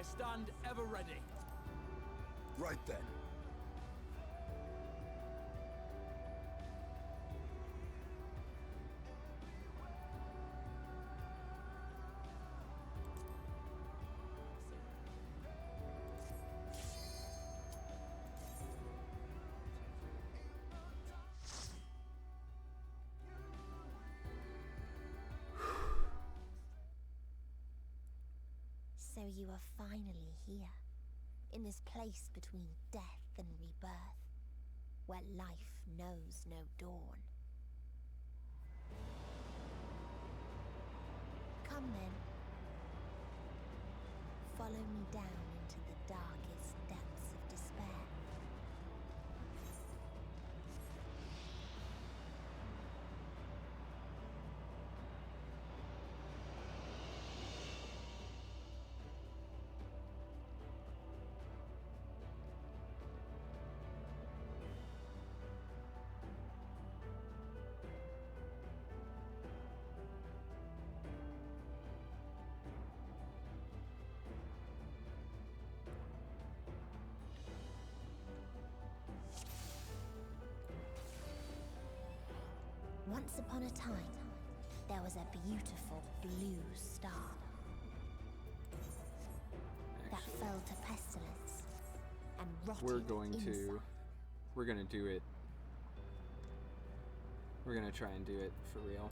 I stand ever ready. Right then. So you are finally here, in this place between death and rebirth, where life knows no dawn. Come then. Follow me down into the darkest depths of despair. Once upon a time, there was a beautiful blue star that fell to pestilence and rotted inside. We're gonna do it. We're gonna try and do it for real.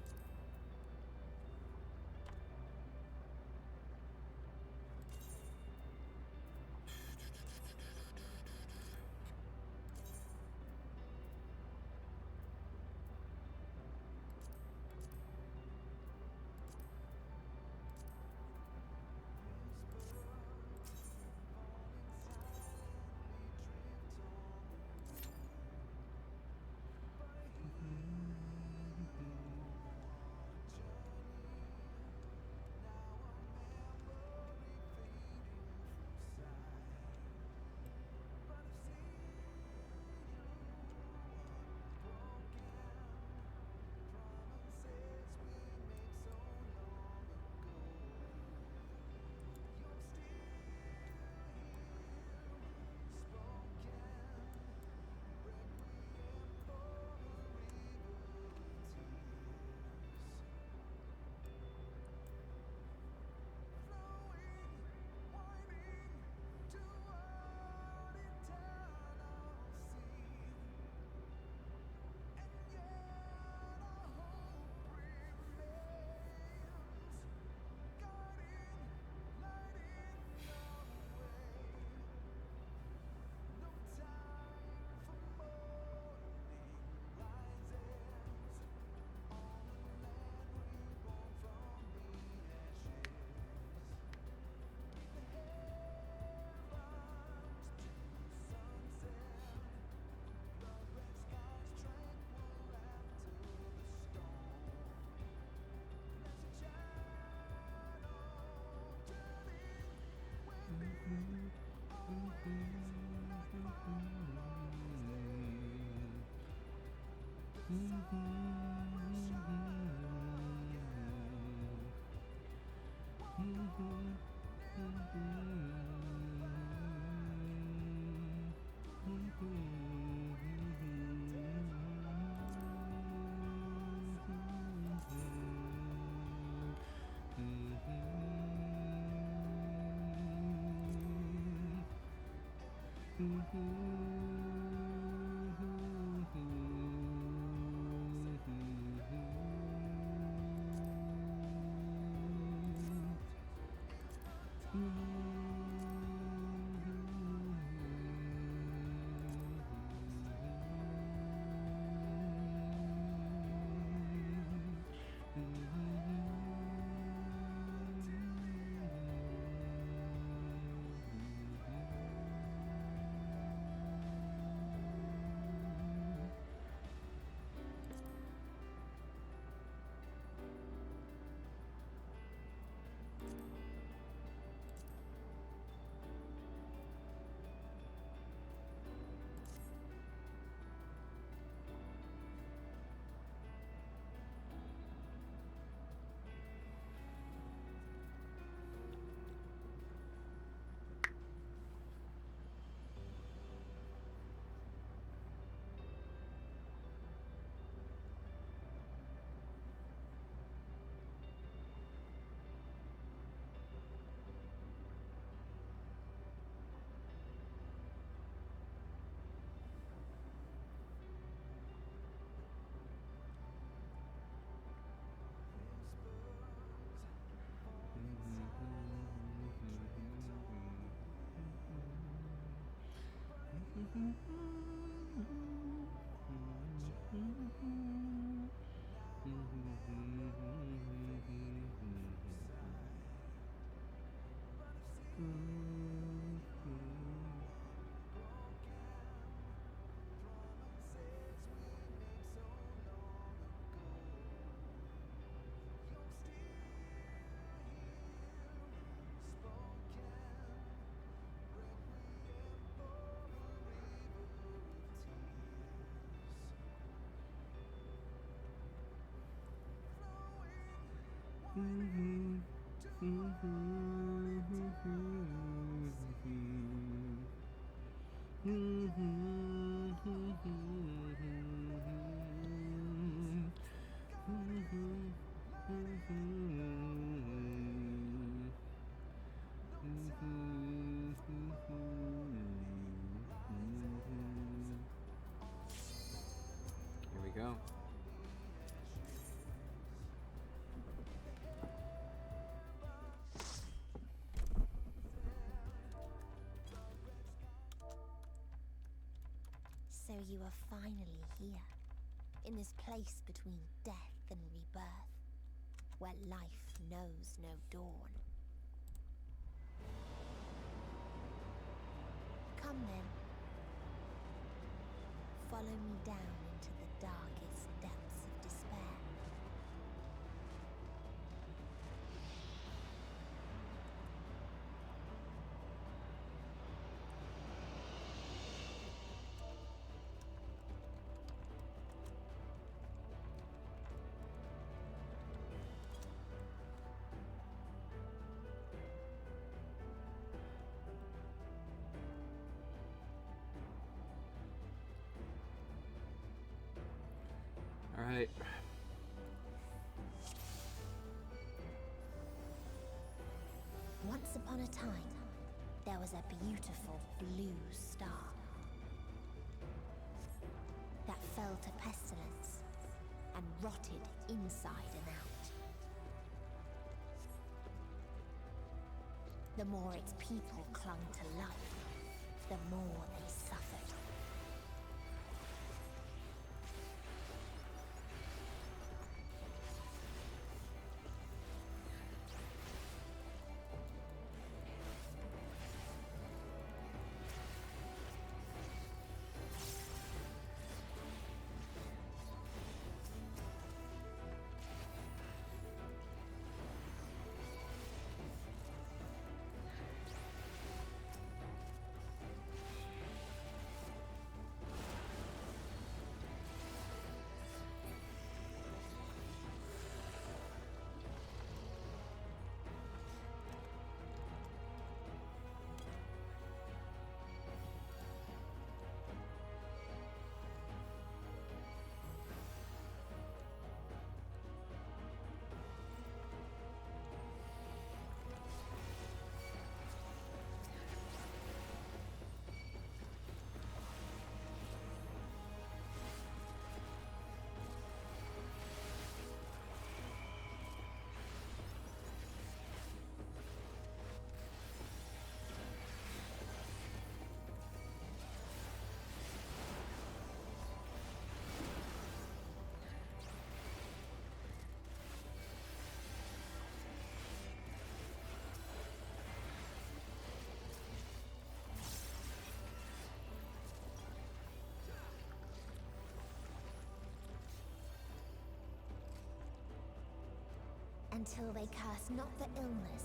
Here we go. So you are finally here, in this place between death and rebirth, where life knows no dawn. Come then. Follow me down into the darkest depths of despair. All right. Once upon a time, there was a beautiful blue star that fell to pestilence and rotted inside and out. The more its people clung to life, the more they suffered. Until they curse not the illness,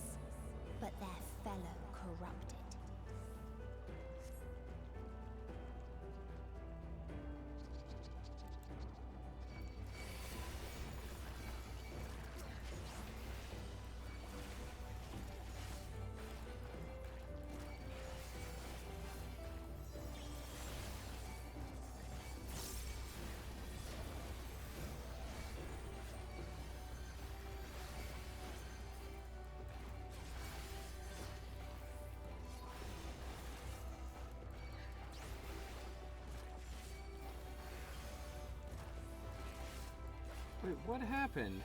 but their fellow corrupted. Wait, what happened?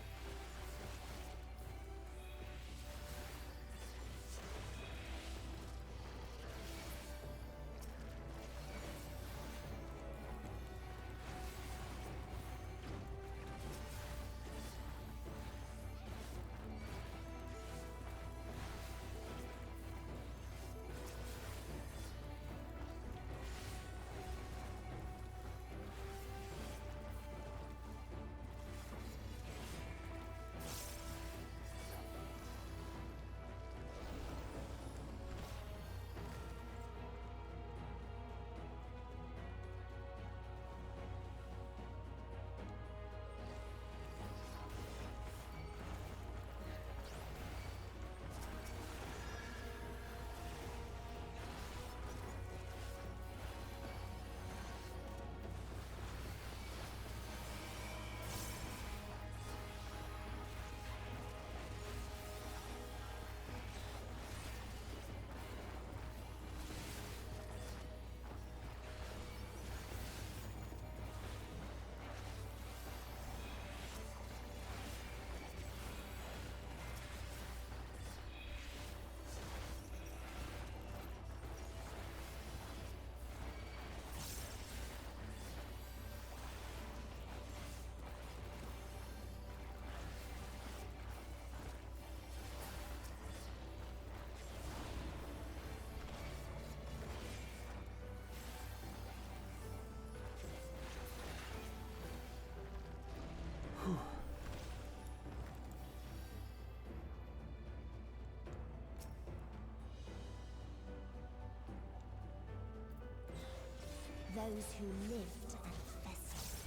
Those who lived and festered.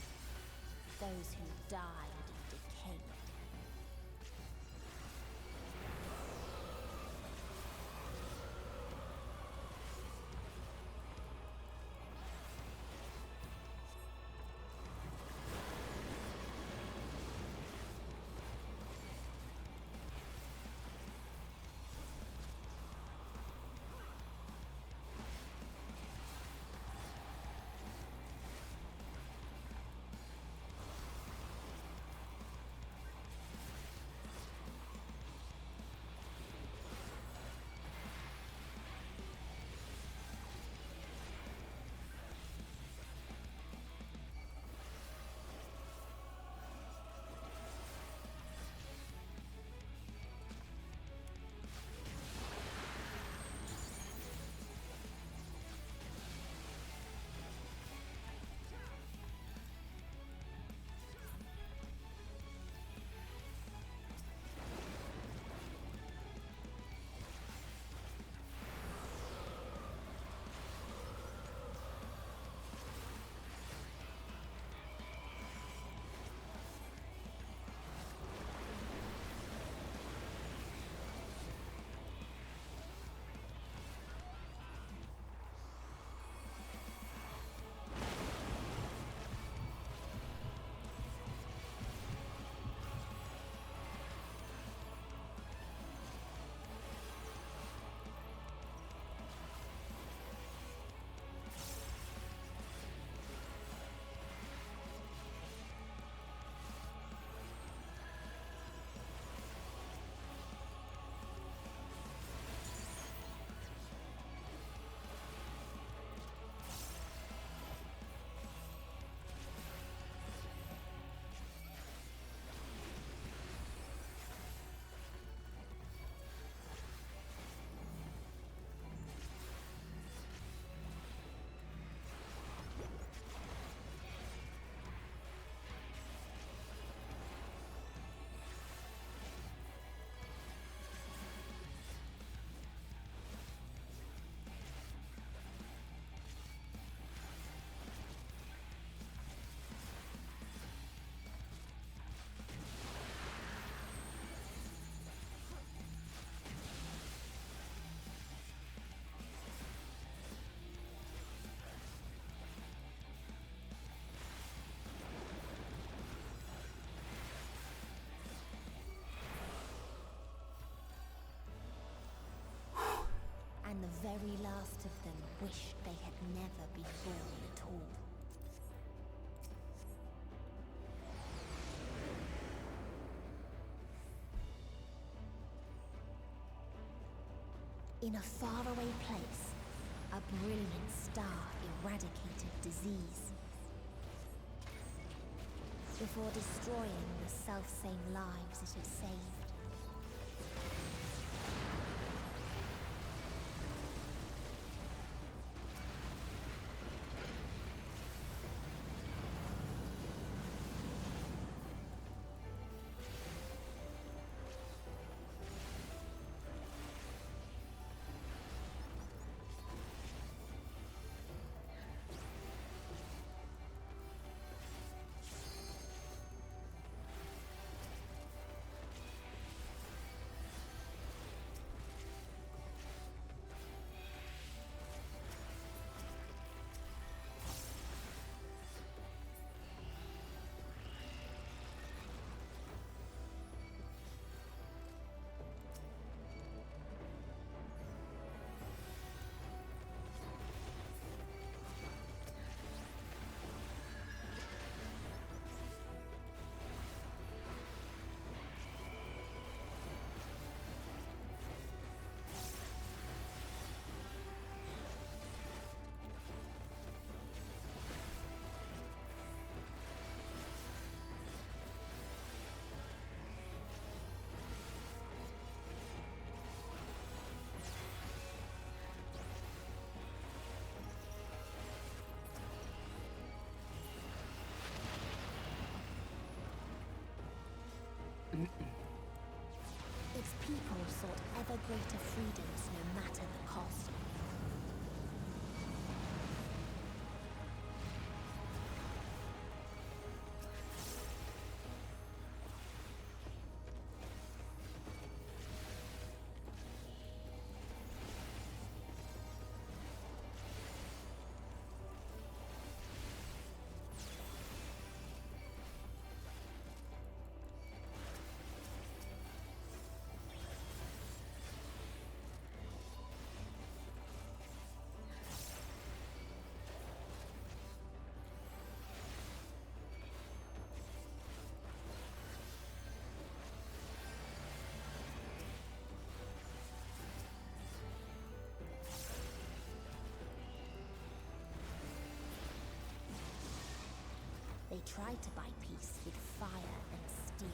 Those who died and decayed. And the very last of them wished they had never been born at all. In a faraway place, a brilliant star eradicated disease. Before destroying the selfsame lives it had saved. Its people sought ever greater freedoms no matter the cost. tried to buy peace with fire and steel.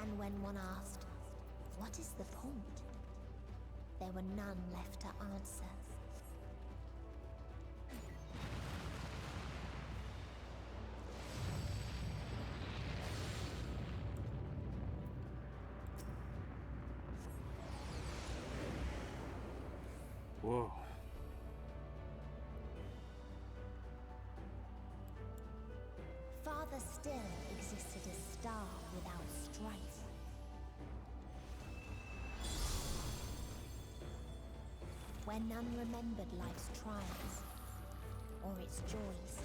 And when one asked, what is the point? There were none left to answer. Whoa. Farther still existed a star without strife. Where none remembered life's trials or its joys.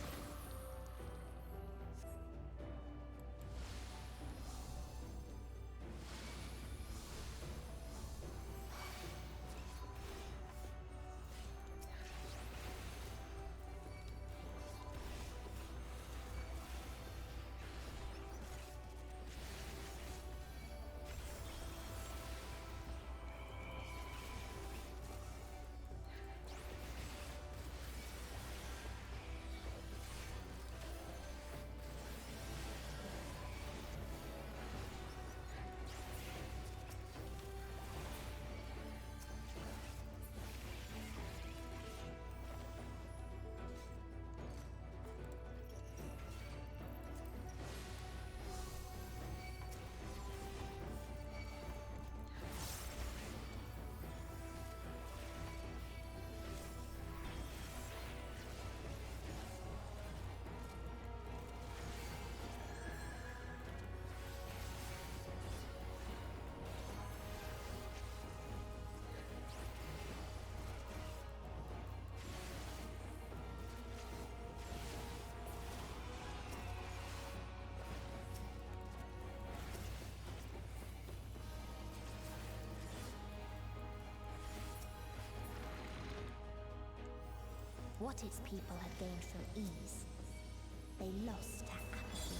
What its people had gained from ease, they lost to apathy.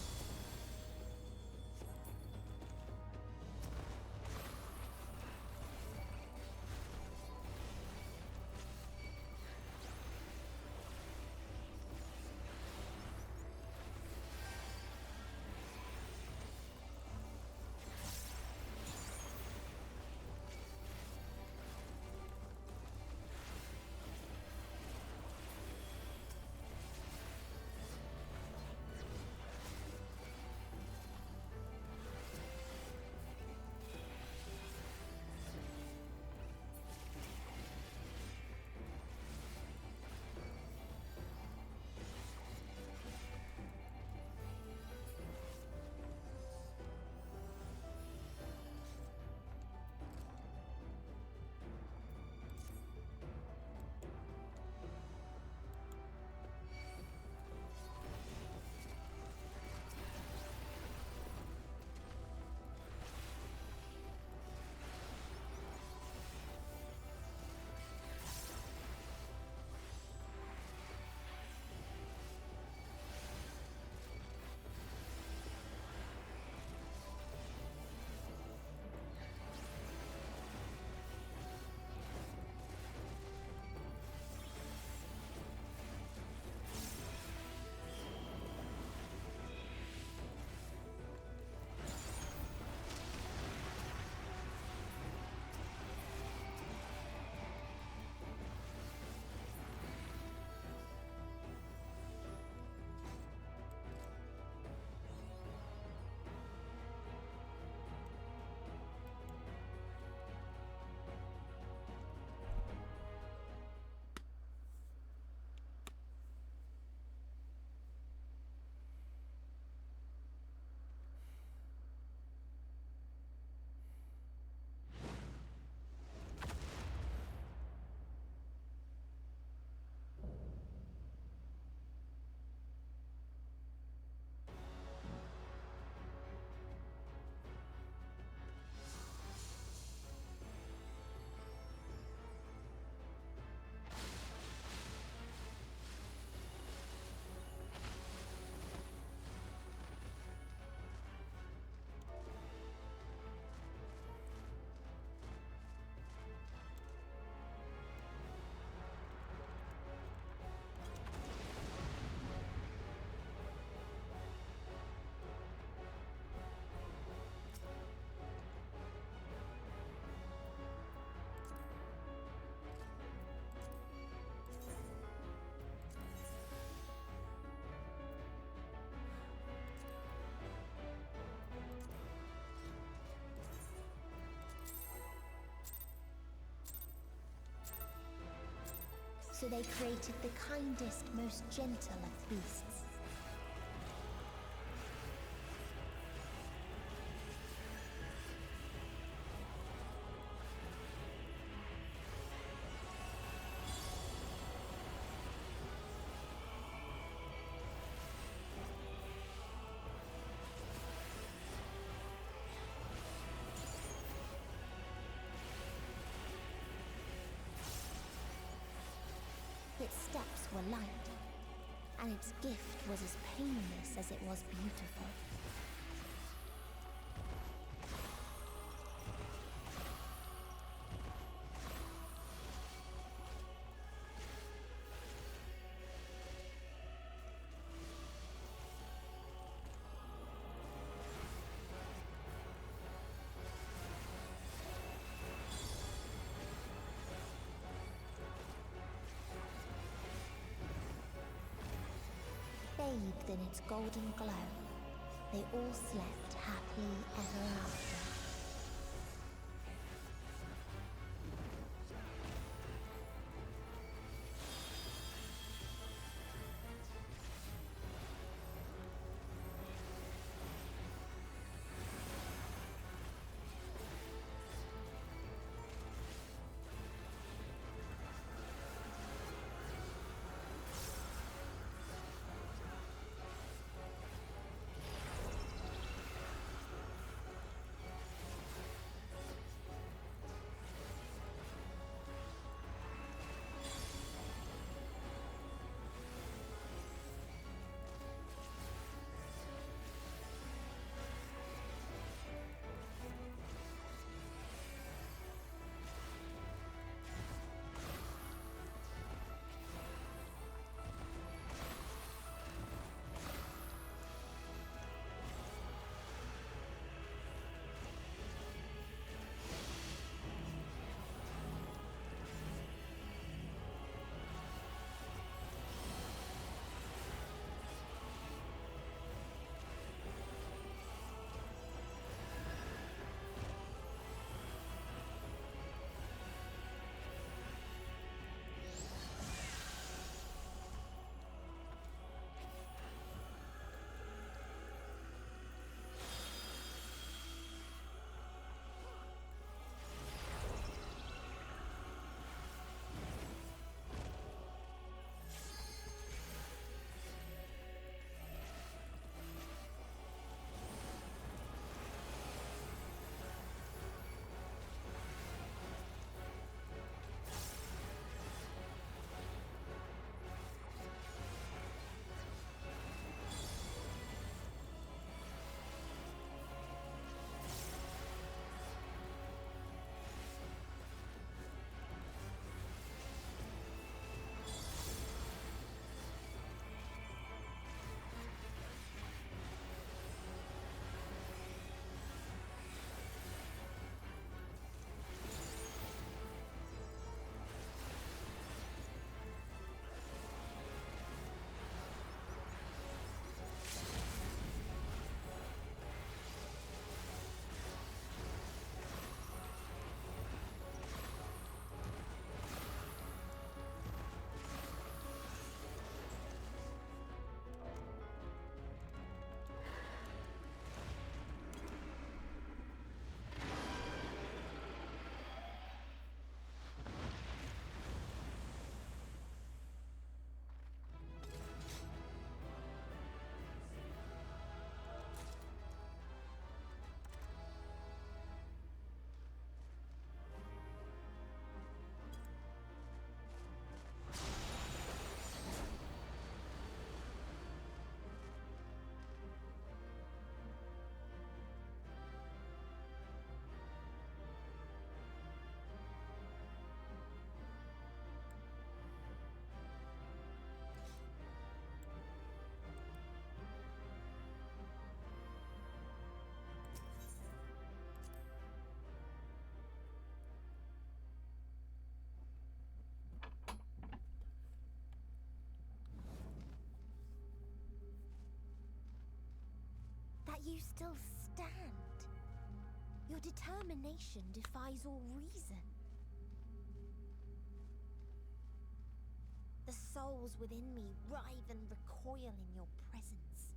So they created the kindest, most gentle of beasts. Its steps were light, and its gift was as painless as it was beautiful. Bathed in its golden glow, they all slept happily ever after. You still stand. Your determination defies all reason. souls within me writhe and recoil in your presence.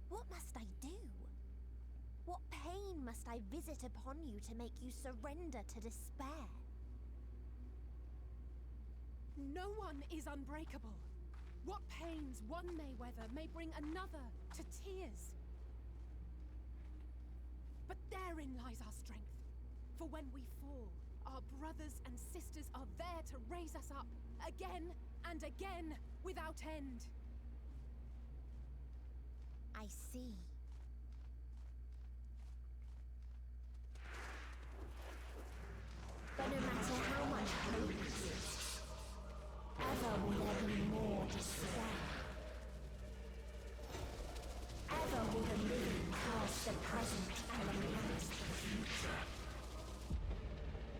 What must I do? What pain must I visit upon you to make you surrender to despair? No one is unbreakable. What pains one may weather may bring another to tears. But therein lies our strength. For when we fall, our brothers and sisters are there to raise us up, again and again, without end. I see. But no matter how much hope exists, ever will there be more despair. Ever will the living curse the present and lament the future.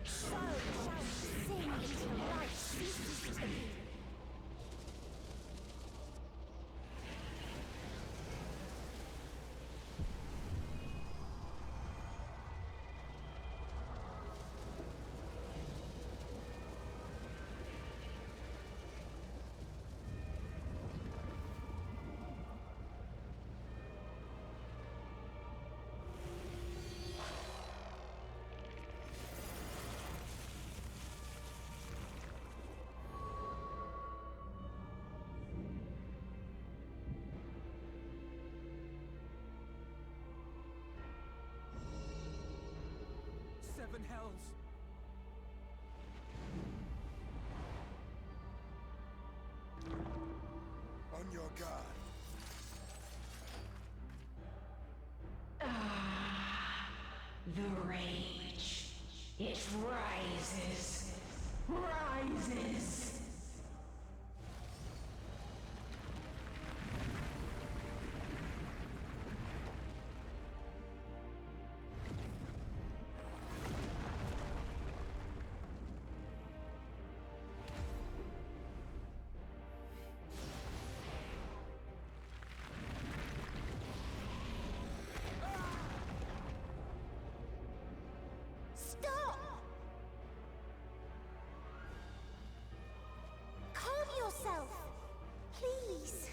So shall we sing until life ceases to be. Seven hells! On your guard. The rage. It rises. Rises. Stop! Calm yourself, please.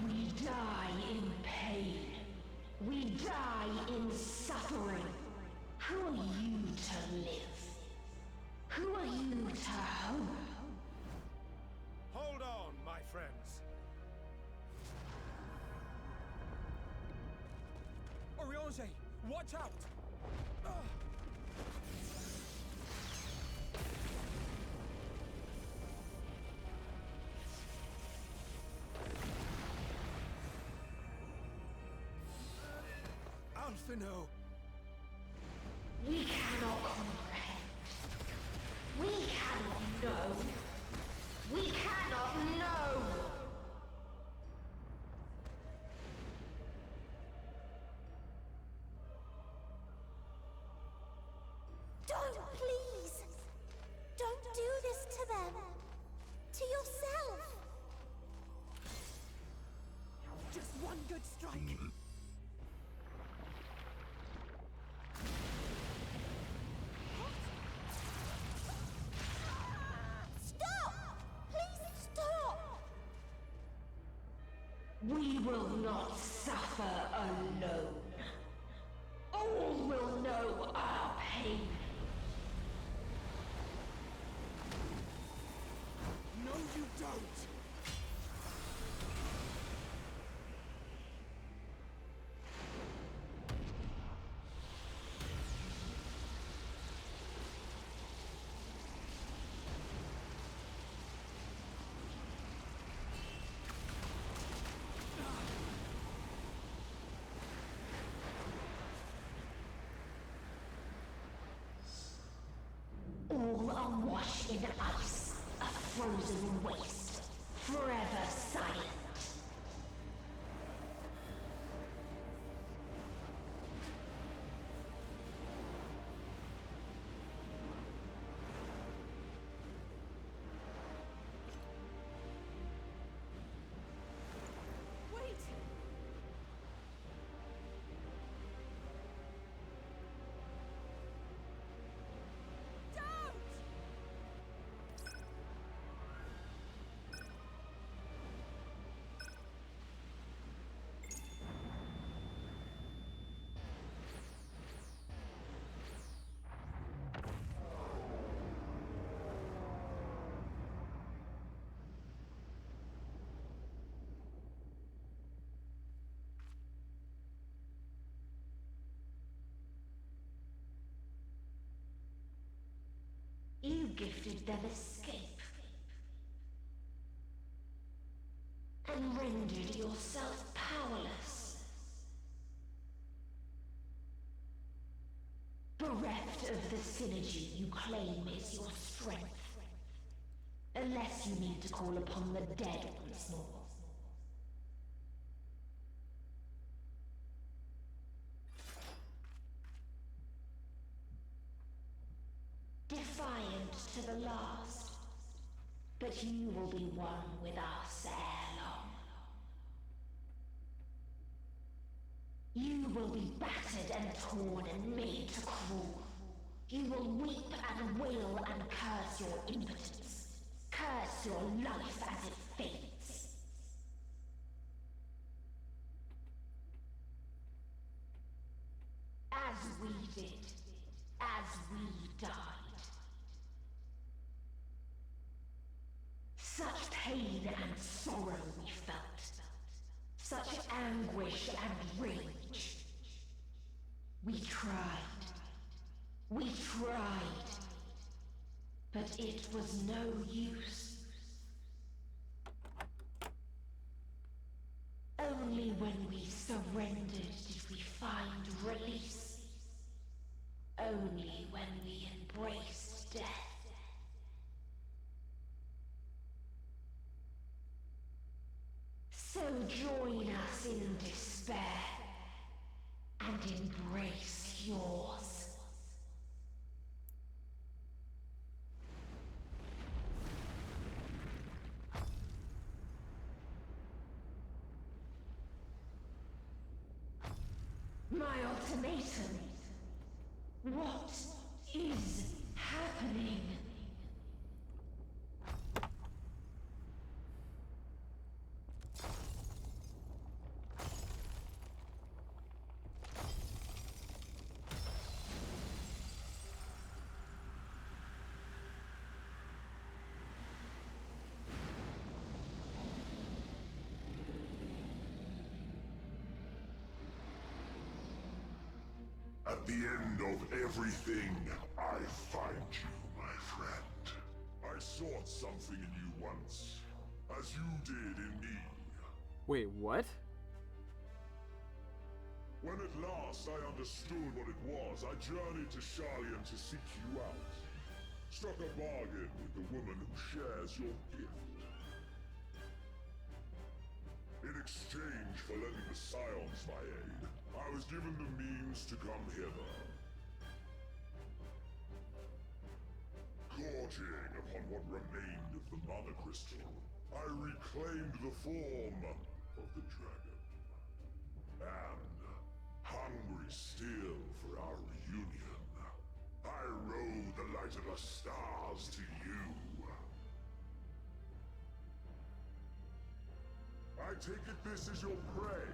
We die in pain. We die in suffering. Who are you to live? Who are you to hope? Hold on, my friends. Oriange, watch out! Alphino! We cannot comprehend. We cannot know. We cannot know. Don't, please! Don't do this to them! To yourself! Just one good strike. Stop! Please stop! We will not suffer alone. All will know our pain. No, you don't! All are washed in ice, a frozen waste, forever silent. gifted them escape. And rendered yourself powerless. Bereft of the synergy you claim is your strength. Unless you need to call upon the dead once more. Defiant to the last, but you will be one with us ere long. You will be battered and torn and made to crawl. You will weep and wail and curse your impotence. Curse your life as it fades. As we did, as we died. Such pain and sorrow we felt. Such anguish and rage. We tried. We tried. But it was no use. Only when we surrendered did we find release. Only when we embraced death. So join us in despair and embrace yours. My ultimatum. What is happening? At the end of everything, I find you, my friend. I sought something in you once, as you did in me. Wait, what? When at last I understood what it was, I journeyed to Sharlayan to seek you out. Struck a bargain with the woman who shares your gift. In exchange for lending the Scions my aid, I was given the means to come hither. Gorging upon what remained of the Mother Crystal, I reclaimed the form of the dragon. And, hungry still for our reunion, I rode the light of the stars to you. I take it this is your prey.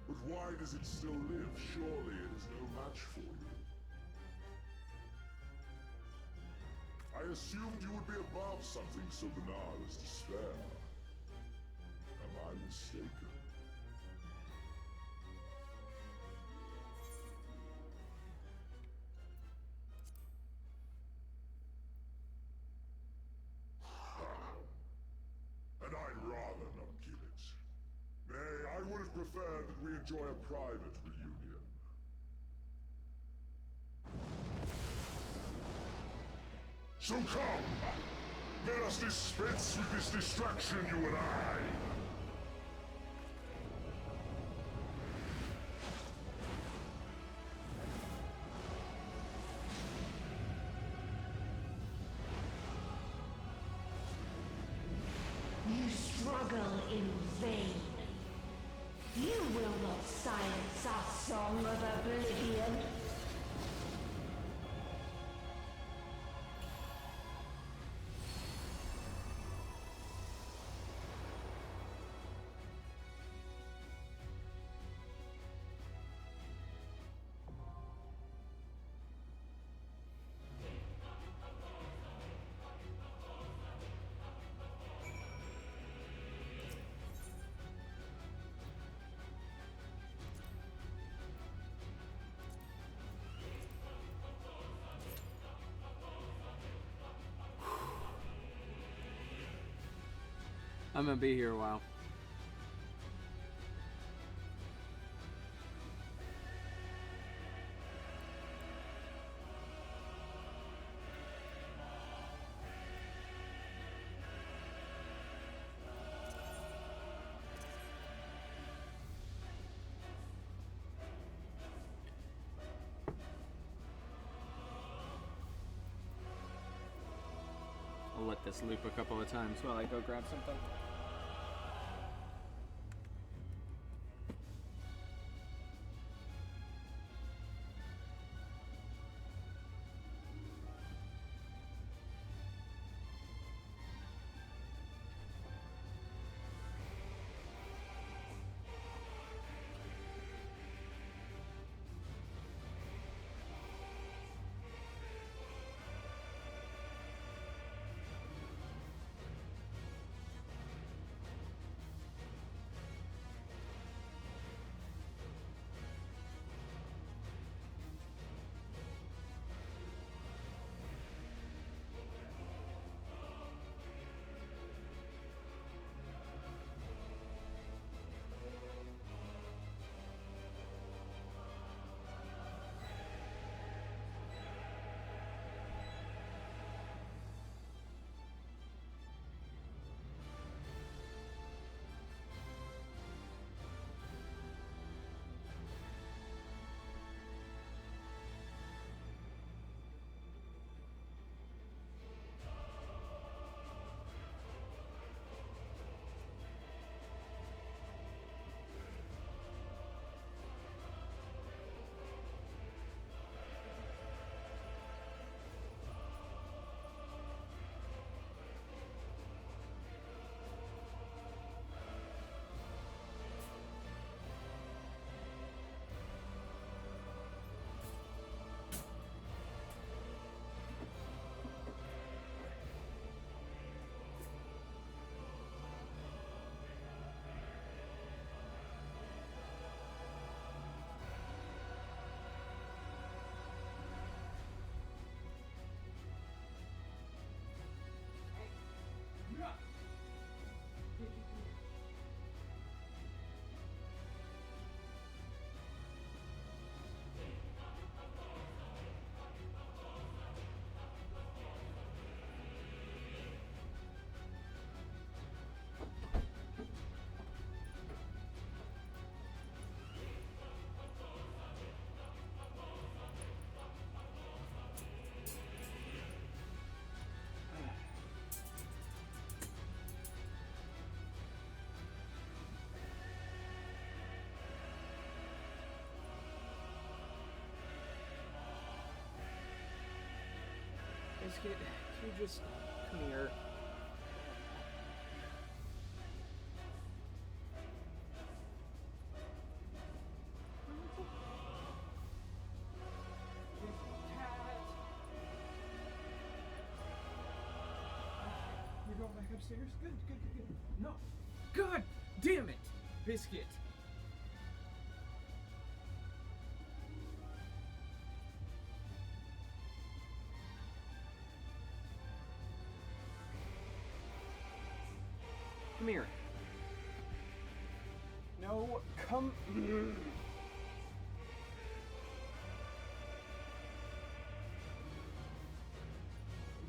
But why does it still live? Surely it is no match for you. I assumed you would be above something so banal as despair. Am I mistaken? And I'd rather not give it. Nay, I would have preferred that we enjoy a private reunion. So come! Let us dispense with this distraction, you and I! You struggle in vain. You will not silence our song of oblivion. I'm gonna be here a while. I'll let this loop a couple of times while I go grab something. Biscuit, can you just come here? You're going back upstairs? Good, good, good, good. No. God damn it! Biscuit. Come here. No, come. Are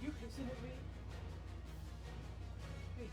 you hissing at me? Hey.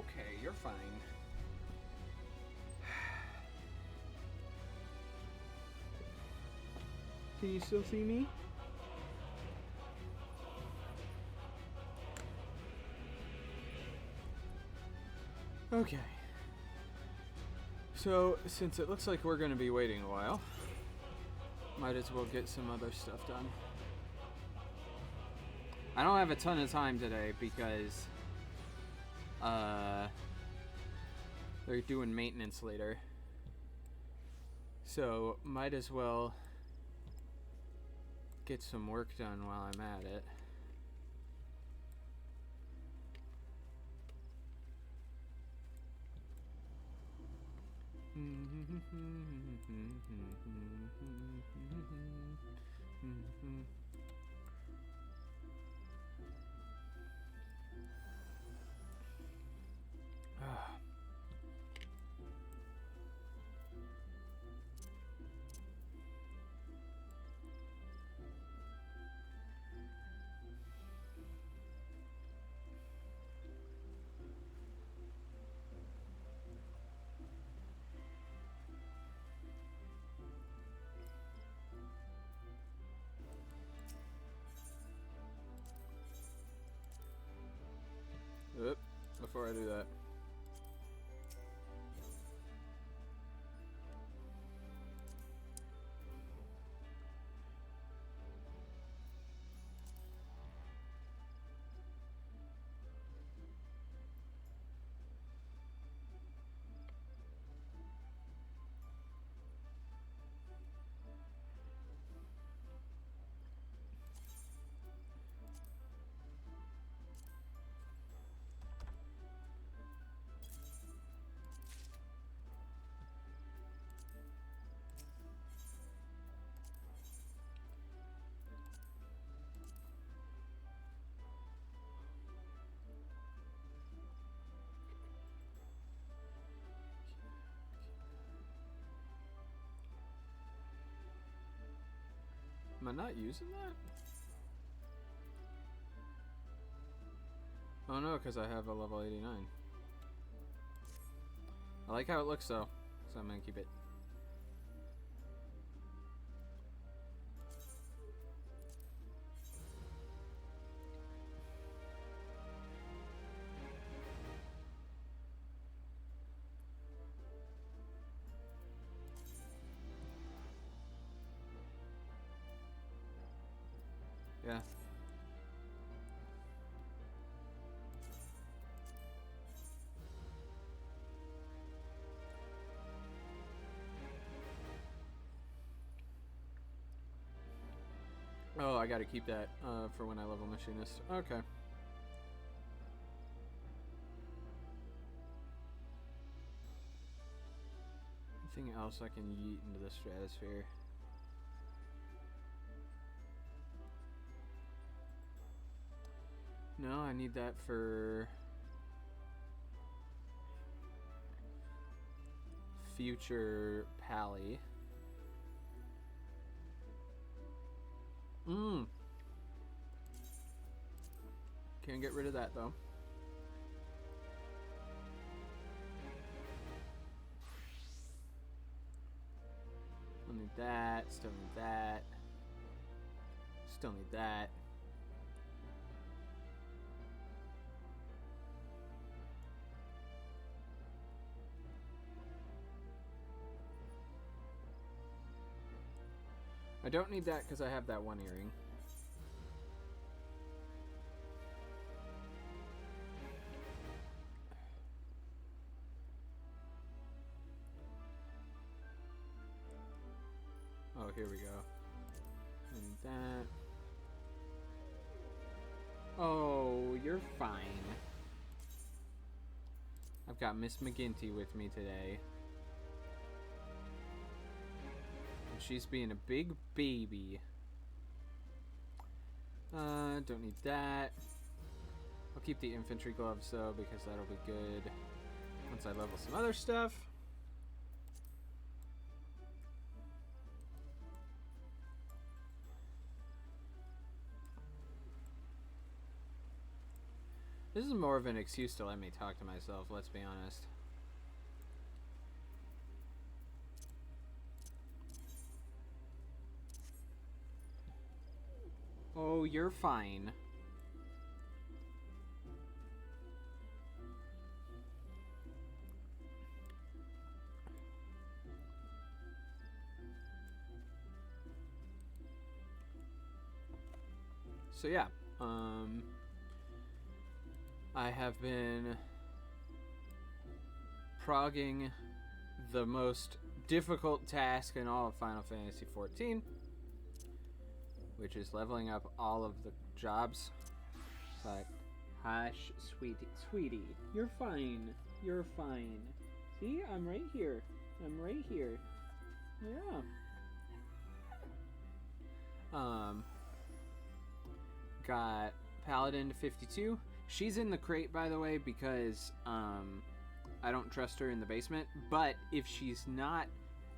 okay. You're fine. Can you still see me? Okay. So, since it looks like we're going to be waiting a while, might as well get some other stuff done. I don't have a ton of time today because they're doing maintenance later. So, might as well get some work done while I'm at it. Oop, before I do that. Am I not using that? Oh no, because I have a level 89. I like how it looks though, so I'm gonna keep it. Yeah. Oh, I gotta keep that for when I level machinist. Okay. Anything else I can yeet into the stratosphere? No, I need that for future Pally. Can't get rid of that though. Still need that, still need that. Still need that. I don't need that because I have that one earring. Oh, here we go. I need that. Oh, you're fine. I've got Miss McGinty with me today. And she's being a big baby. Don't need that. I'll keep the infantry gloves though, because that'll be good once I level some other stuff. This is more of an excuse to let me talk to myself, let's be honest. Oh, you're fine. So yeah, I have been progging the most difficult task in all of Final Fantasy XIV, which is leveling up all of the jobs. It's like, hush, sweetie, you're fine. You're fine. See, I'm right here. I'm right here. Yeah. Got Paladin to 52. She's in the crate, by the way, because I don't trust her in the basement. But if she's not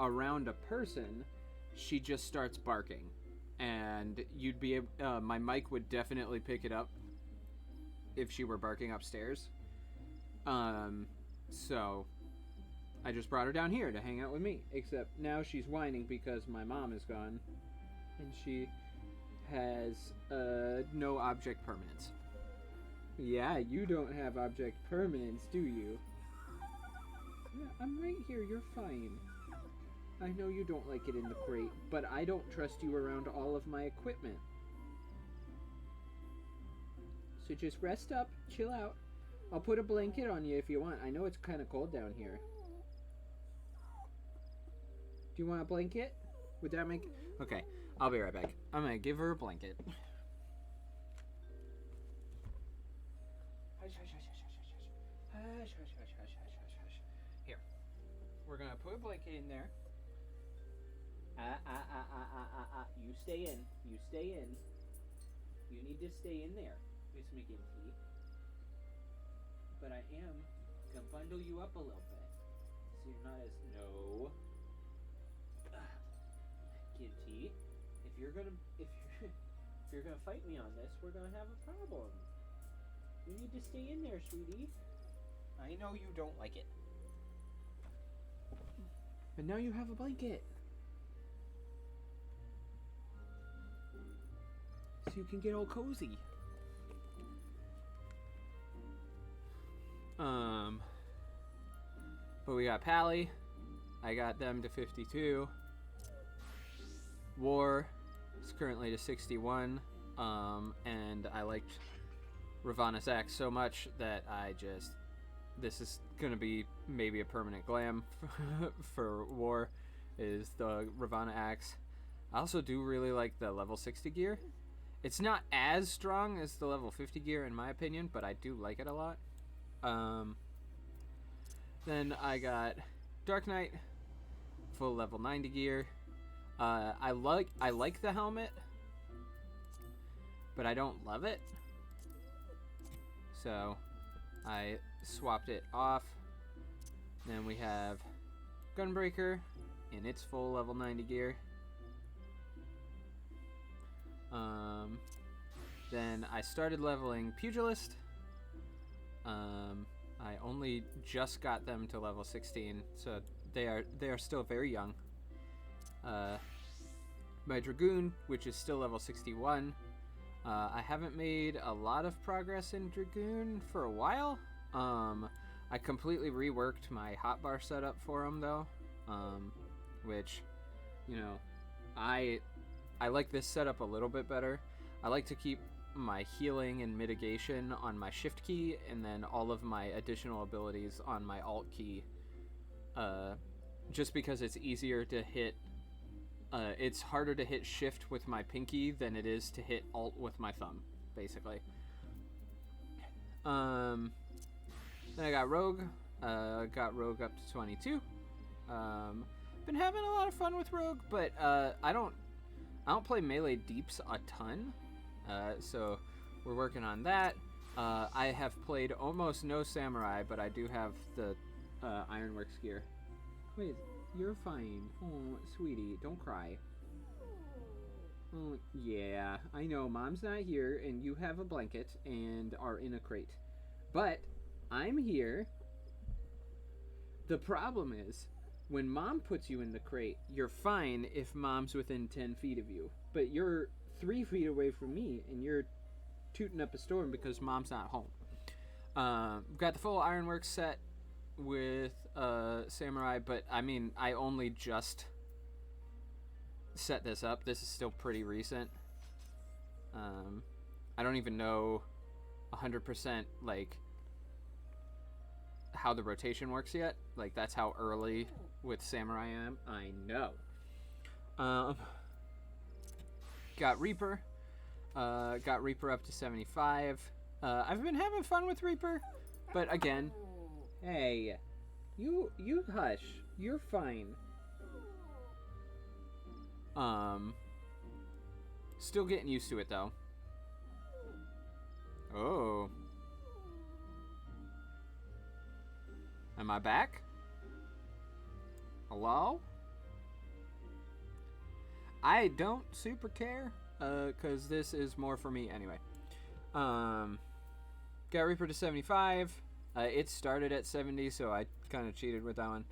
around a person, she just starts barking, and you'd be able, my mic would definitely pick it up if she were barking upstairs. So I just brought her down here to hang out with me. Except now she's whining because my mom is gone, and she has no object permanence. Yeah, you don't have object permanence, do you? Yeah, I'm right here. You're fine. I know you don't like it in the crate, but I don't trust you around all of my equipment. So just rest up, chill out. I'll put a blanket on you if you want. I know it's kind of cold down here. Do you want a blanket? Would that make... Okay, I'll be right back. I'm gonna give her a blanket. Here. We're gonna put a blanket in there. You stay in. You stay in. You need to stay in there, Miss McGinty. But I am gonna bundle you up a little bit, so you're not as... No. McGinty, if you're gonna fight me on this, we're gonna have a problem. You need to stay in there, sweetie. I know you don't like it. But now you have a blanket. So you can get all cozy. But we got Pally. I got them to 52. War is currently to 61. And I liked Ravana's axe so much that this is gonna be maybe a permanent glam for War, is the Ravana axe. I also do really like the level 60 gear. It's not as strong as the level 50 gear in my opinion, but I do like it a lot. Then I got Dark Knight, full level 90 gear. I like the helmet, but I don't love it. So I swapped it off. Then we have Gunbreaker in its full level 90 gear. Then I started leveling Pugilist. I only just got them to level 16, so they are still very young. My Dragoon, which is still level 61. I haven't made a lot of progress in Dragoon for a while. I completely reworked my hotbar setup for him though, which, you know, I like this setup a little bit better. I like to keep my healing and mitigation on my shift key, and then all of my additional abilities on my alt key, just because it's easier to hit. It's harder to hit shift with my pinky than it is to hit alt with my thumb, basically. Then I got Rogue. Got Rogue up to 22. Been having a lot of fun with Rogue, but I don't play melee deeps a ton. So we're working on that. I have played almost no Samurai, but I do have the Ironworks gear. Wait, you're fine. Oh, sweetie, don't cry. Oh, yeah, I know Mom's not here, and you have a blanket and are in a crate. But I'm here. The problem is, when Mom puts you in the crate, you're fine if Mom's within 10 feet of you. But you're 3 feet away from me, and you're tooting up a storm because Mom's not home. Got the full Ironworks set with Samurai, but I mean, I only just set this up. This is still pretty recent. I don't even know 100% like how the rotation works yet. Like, that's how early with Samurai I am. I know. Got Reaper. Got Reaper up to 75. I've been having fun with Reaper, but again, hey, you hush. You're fine. Still getting used to it though. Oh. Am I back? Hello? I don't super care, cause this is more for me anyway. Got Reaper to 75. It started at 70, so I kind of cheated with that one.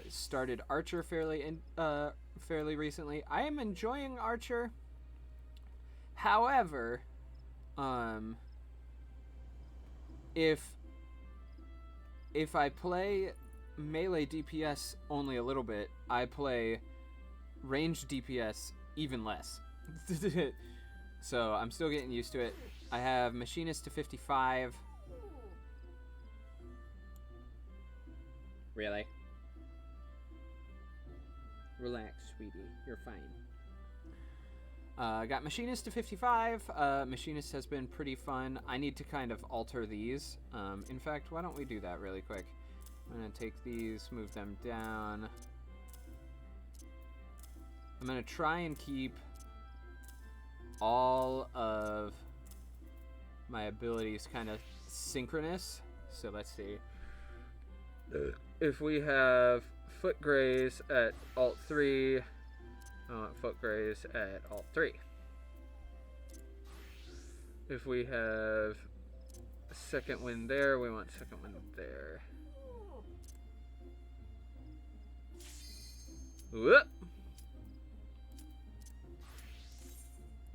Started Archer fairly recently. I am enjoying Archer. However, if I play melee DPS only a little bit, I play ranged DPS even less. So I'm still getting used to it. I have Machinist to 55. Really? Relax, sweetie. You're fine. Got Machinist to 55. Machinist has been pretty fun. I need to kind of alter these. In fact, why don't we do that really quick? I'm going to take these, move them down. I'm going to try and keep all of my abilities kind of synchronous. So let's see. If we have Foot Graze at Alt 3, I want Foot Graze at Alt 3. If we have Second Wind there, we want Second Wind there. Whoop!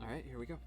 Alright, here we go.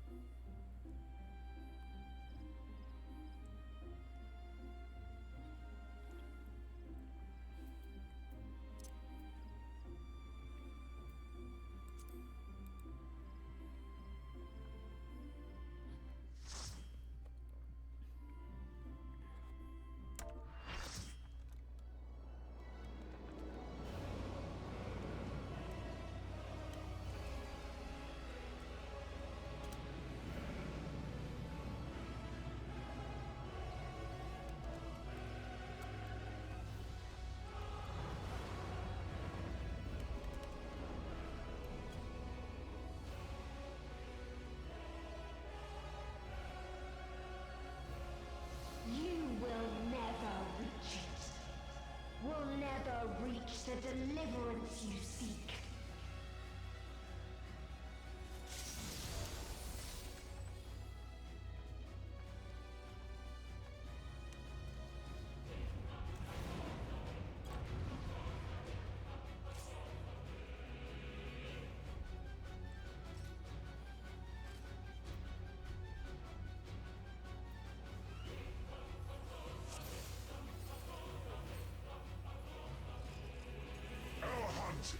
The deliverance you seek.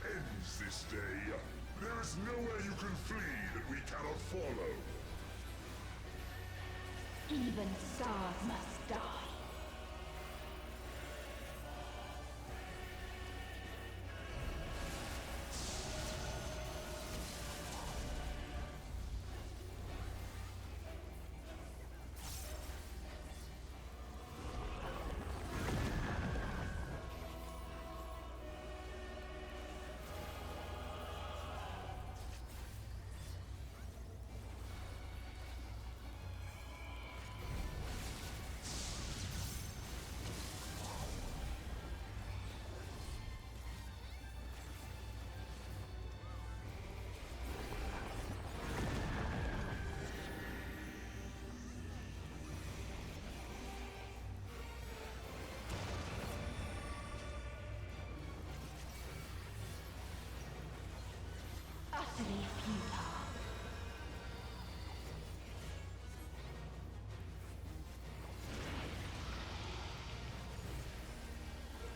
Ends this day. There is nowhere you can flee that we cannot follow. Even stars must die. utterly futile.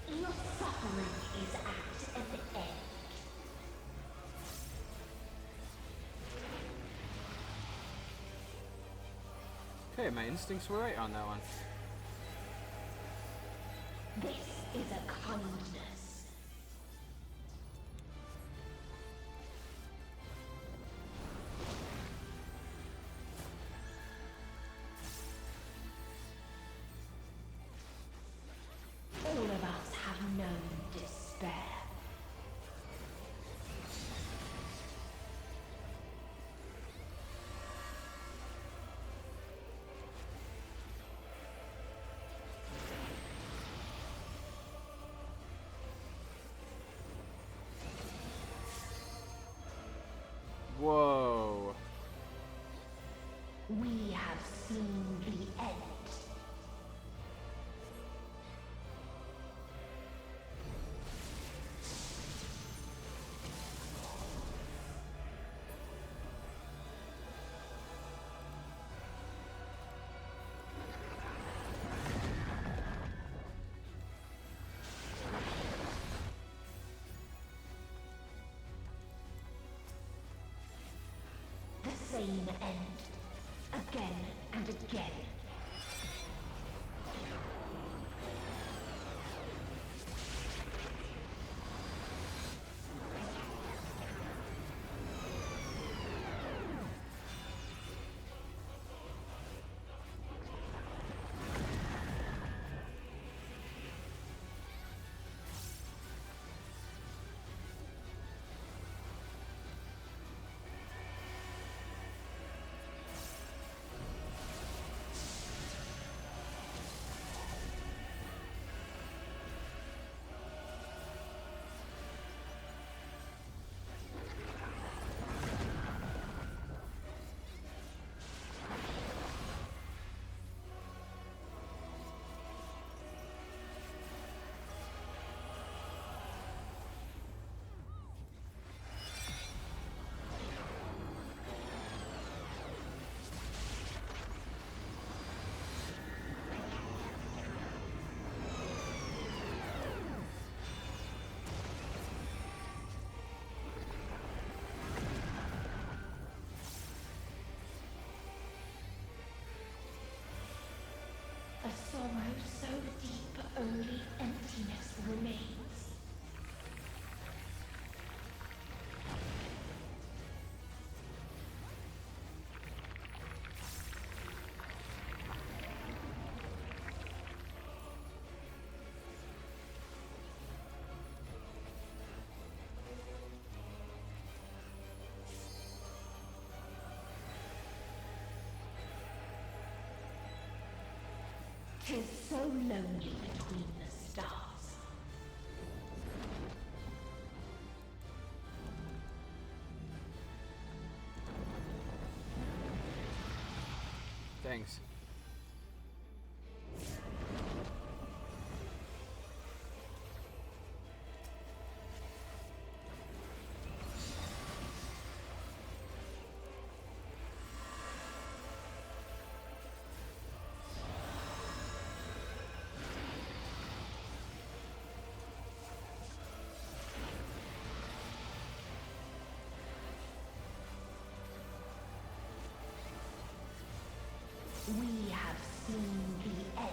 Your suffering is at an end. Okay, my instincts were right on that one. This is a kindness. All of us have known despair. Whoa. We have seen the end. The same end. Again and again. A sorrow so deep only emptiness remains. Tis so lonely between the stars. Thanks. We have seen the end.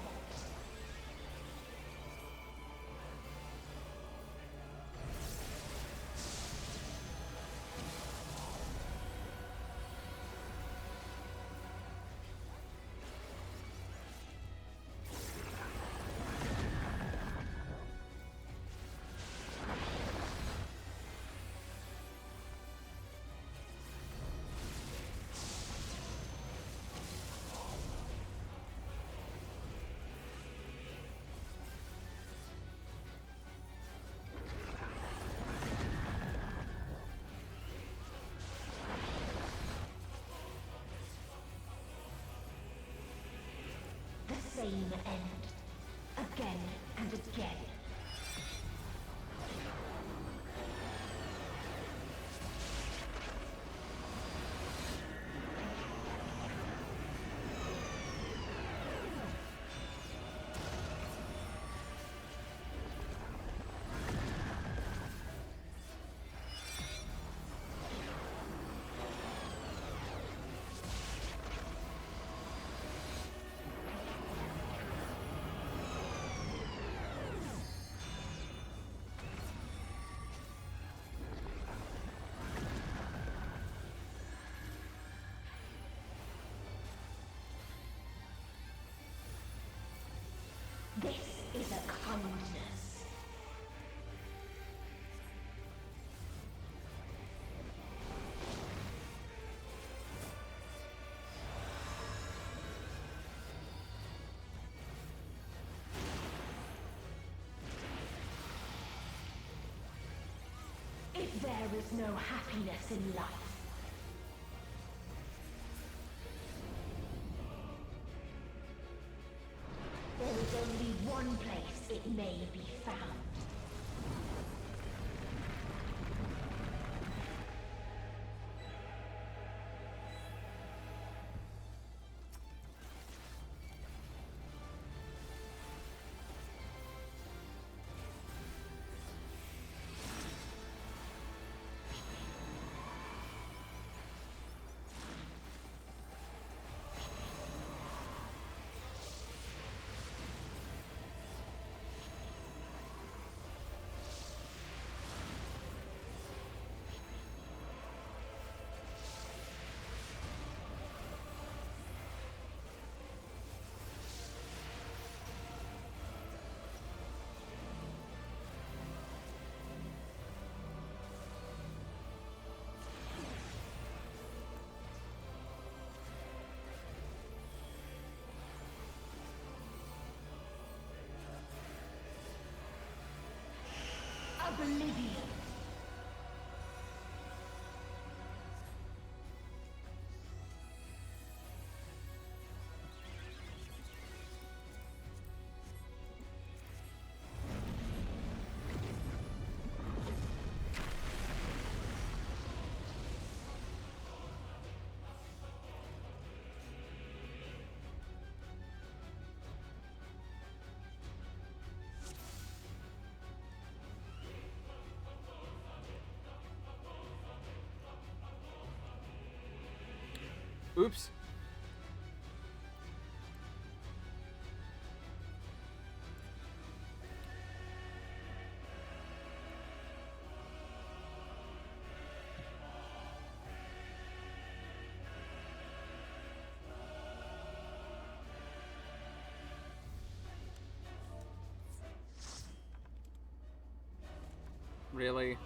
The same end. Again and again. This is a kindness. If there is no happiness in life, there is only one place it may be found. Oblivion. Oops. Really?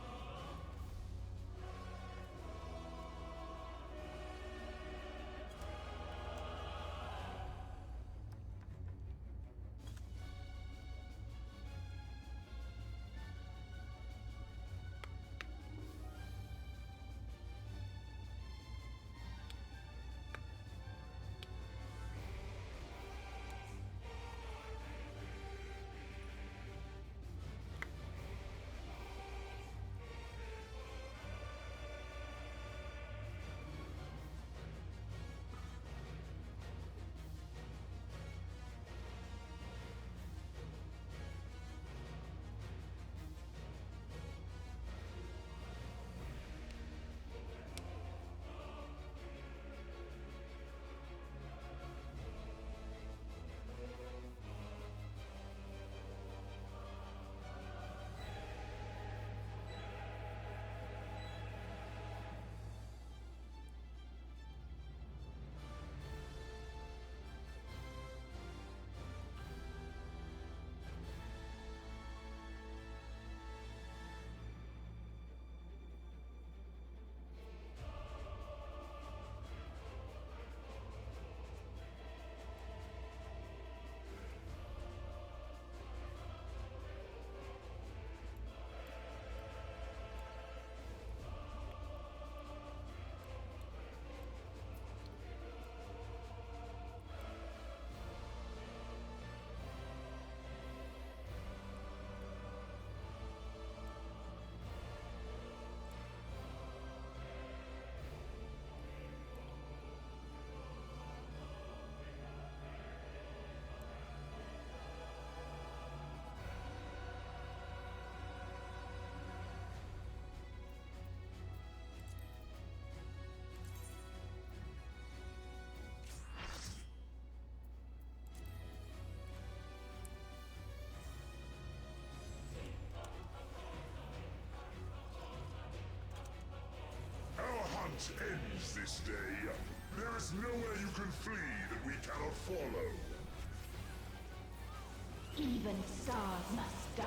Ends this day. There is nowhere you can flee that we cannot follow. Even stars must die.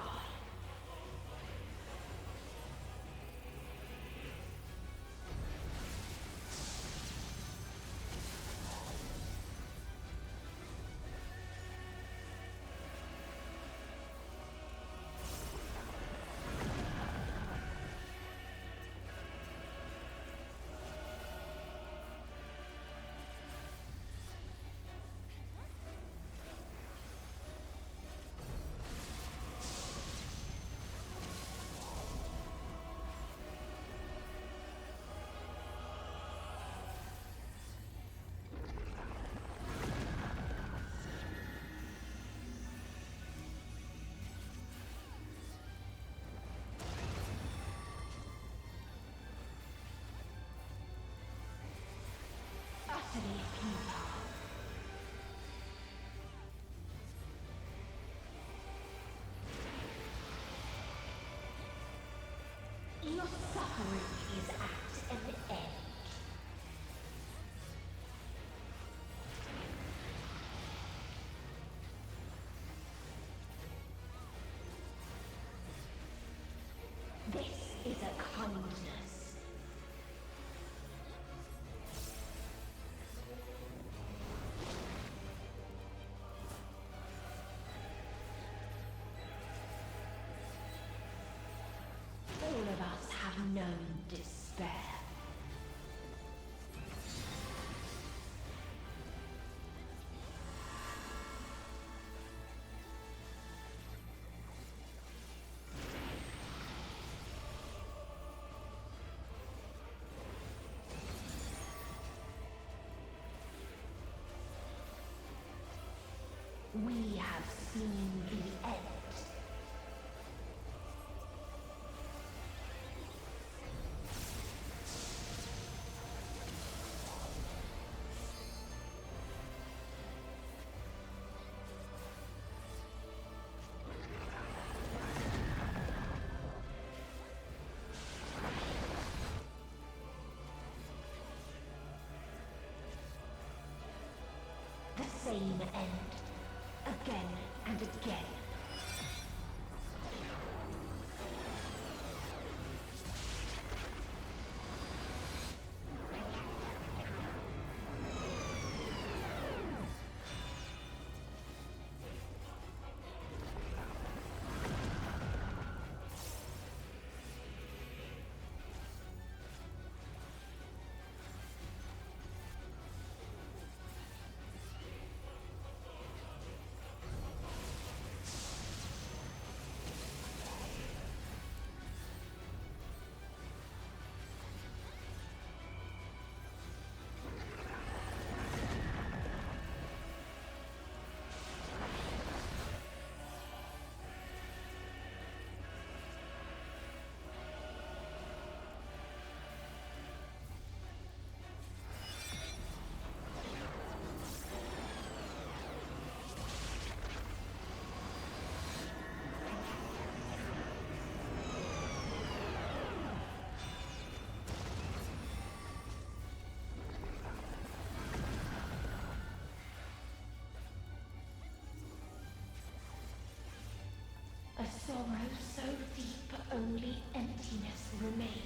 Utterly futile. Your suffering is at an end. This is a kindness. All of us have known despair. We have seen the end. The same end. Again and again. A sorrow so deep only emptiness remains.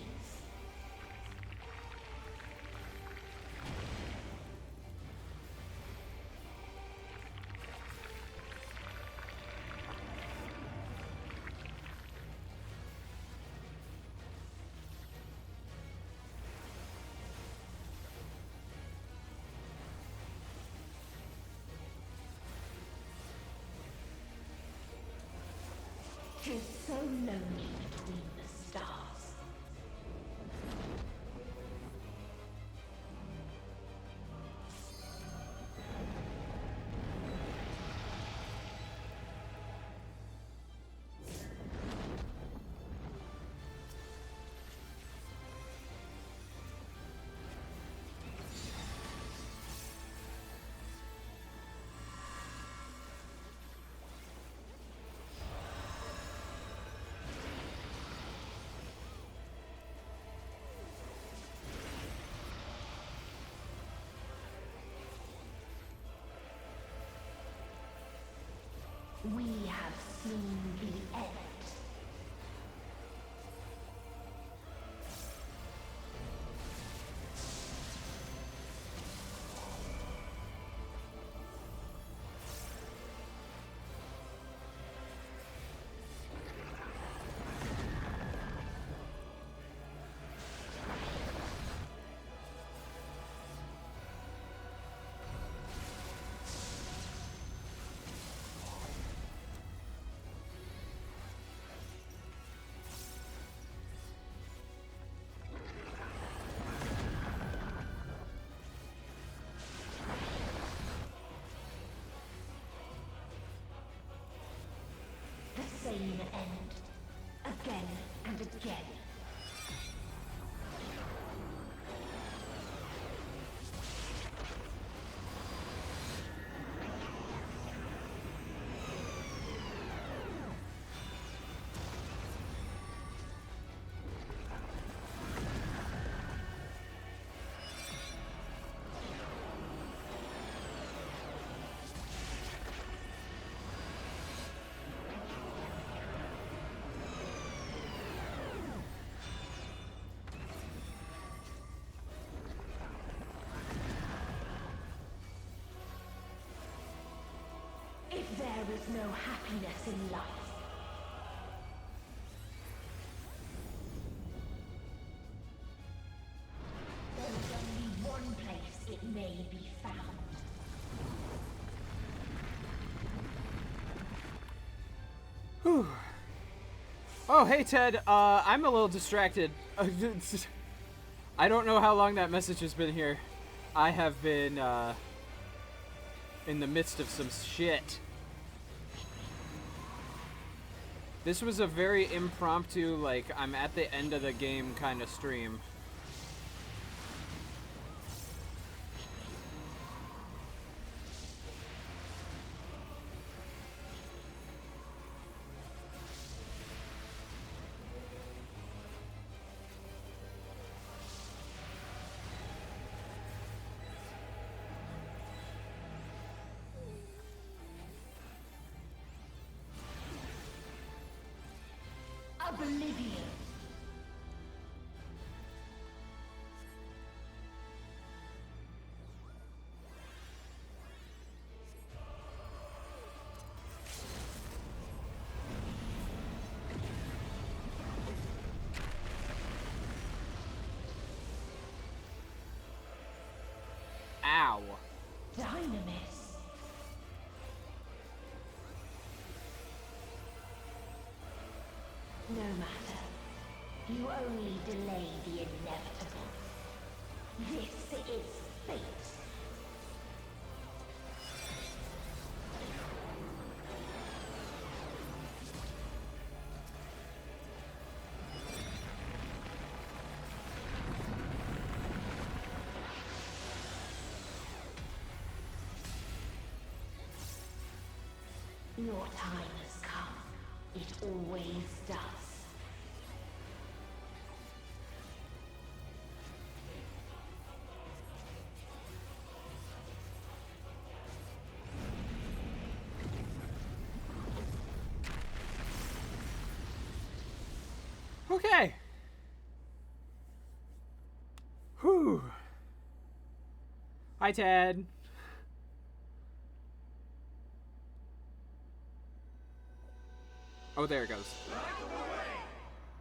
Tis so lonely between the stars. We have seen the end. The same end. Again and again. If there is no happiness in life, there is only one place it may be found. Whew. Oh, hey Ted. I'm a little distracted. I don't know how long that message has been here. I have been in the midst of some shit. This was a very impromptu, like, I'm at the end of the game kind of stream. Oblivion. Ow. Dynamis. No matter. You only delay the inevitable. This is fate. Your time has come. It always does. Okay. Whew. Hi, Ted. Oh, there it goes.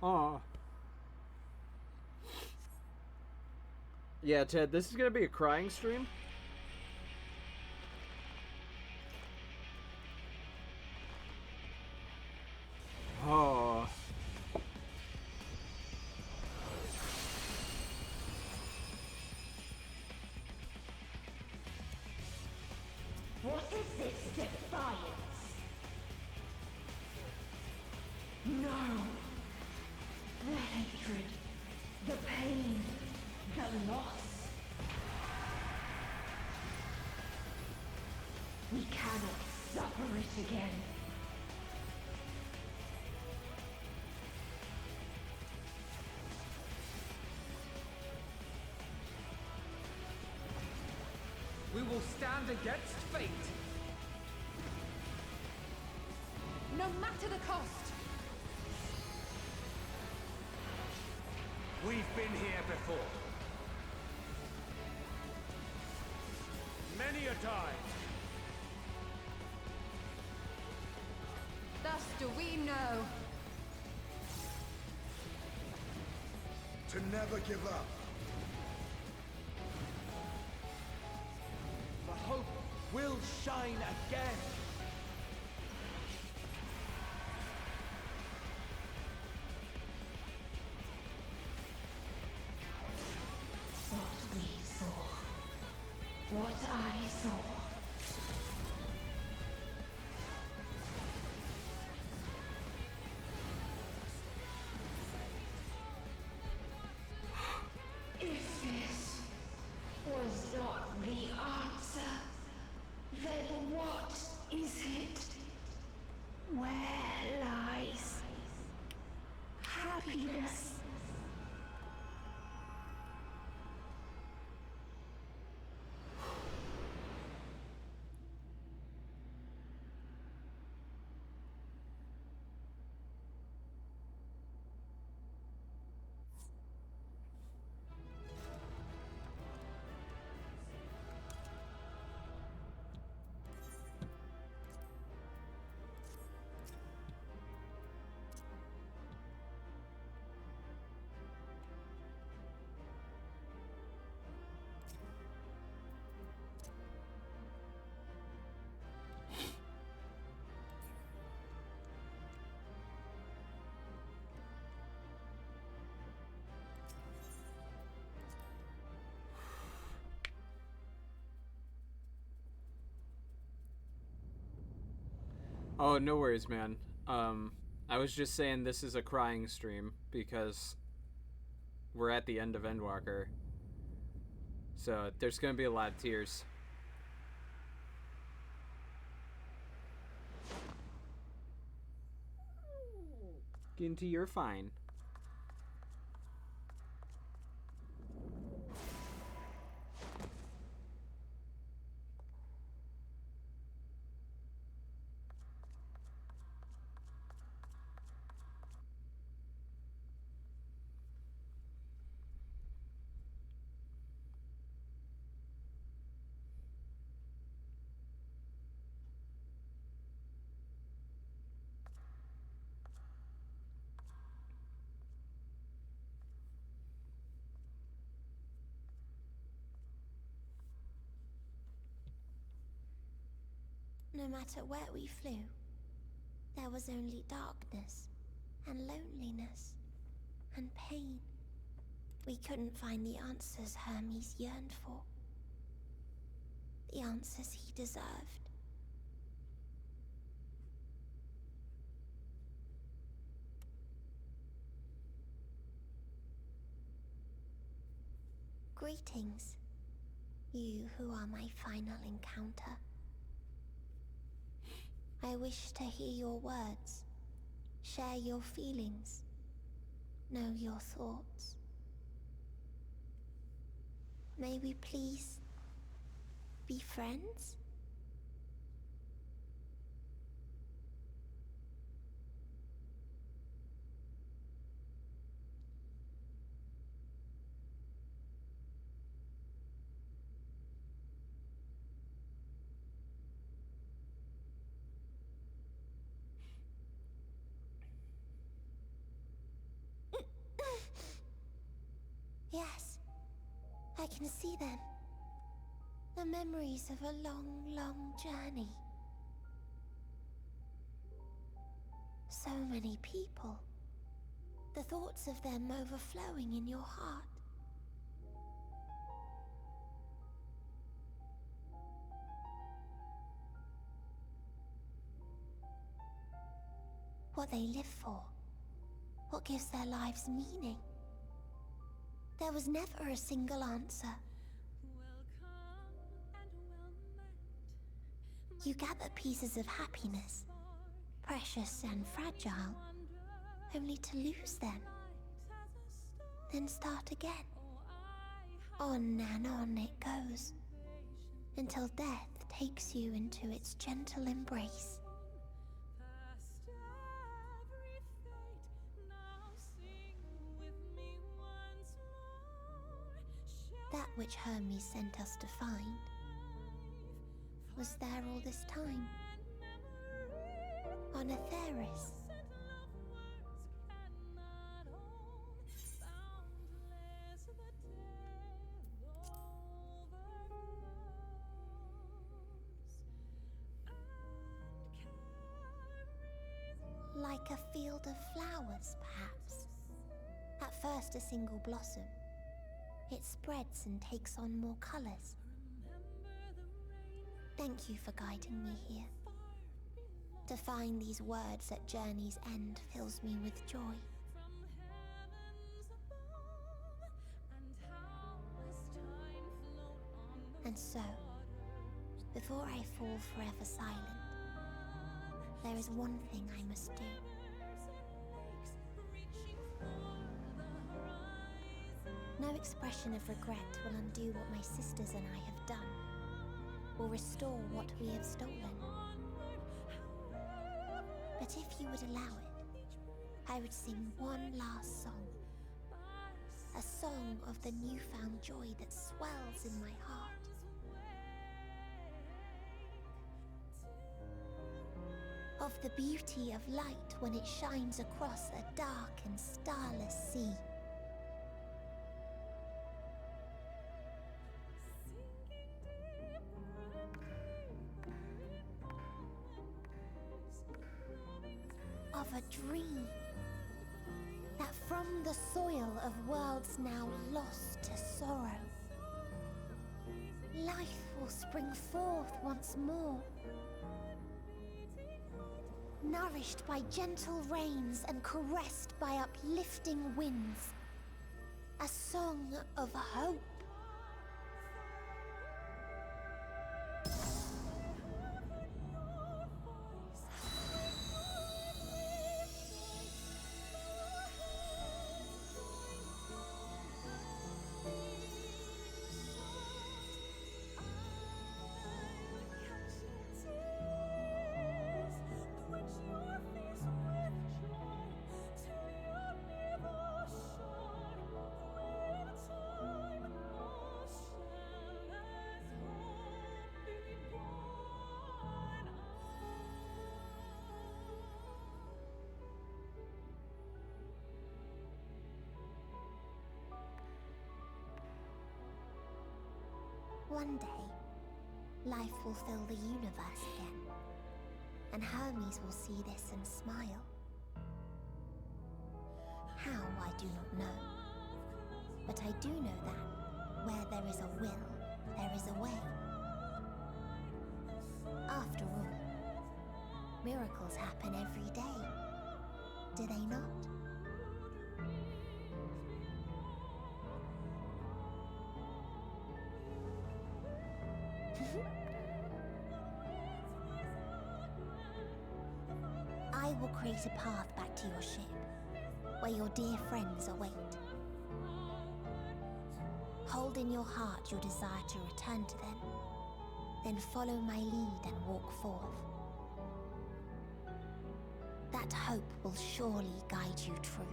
Aw. Yeah, Ted, this is gonna be a crying stream. Oh. What is this defiance? No. The hatred, the pain, the loss. We cannot suffer it again. We will stand against fate. no matter the cost. We've been here before. Many a time. Thus do we know. To never give up. The hope will shine again. What we saw. What I saw. If this was not the answer, then what is it? Where lies happiness? Oh, no worries, man. I was just saying this is a crying stream because we're at the end of Endwalker. So there's going to be a lot of tears. Ginty, you're fine. No matter where we flew, there was only darkness and loneliness and pain. We couldn't find the answers Hermes yearned for. The answers he deserved. Greetings, you who are my final encounter. I wish to hear your words, share your feelings, know your thoughts. May we please be friends? Yes, I can see them. The memories of a long, long journey. So many people. The thoughts of them overflowing in your heart. What they live for. What gives their lives meaning. There was never a single answer. You gather pieces of happiness, precious and fragile, only to lose them. Then start again. On and on it goes, until death takes you into its gentle embrace. which Hermes sent us to find, was there all this time. On Atheris. Like a field of flowers, perhaps. At first a single blossom. It spreads and takes on more colors. Thank you for guiding me here. To find these words at journey's end fills me with joy. And so, before I fall forever silent, there is one thing I must do. No expression of regret will undo what my sisters and I have done, or restore what we have stolen. But if you would allow it, I would sing one last song. A song of the newfound joy that swells in my heart. Of the beauty of light when it shines across a dark and starless sea. Of a dream that from the soil of worlds now lost to sorrow, life will spring forth once more. Nourished by gentle rains and caressed by uplifting winds. A song of hope. One day, life will fill the universe again, and Hermes will see this and smile. How, I do not know. But I do know that, where there is a will, there is a way. After all, miracles happen every day, do they not? I will create a path back to your ship, where your dear friends await. Hold in your heart your desire to return to them, then follow my lead and walk forth. That hope will surely guide you true.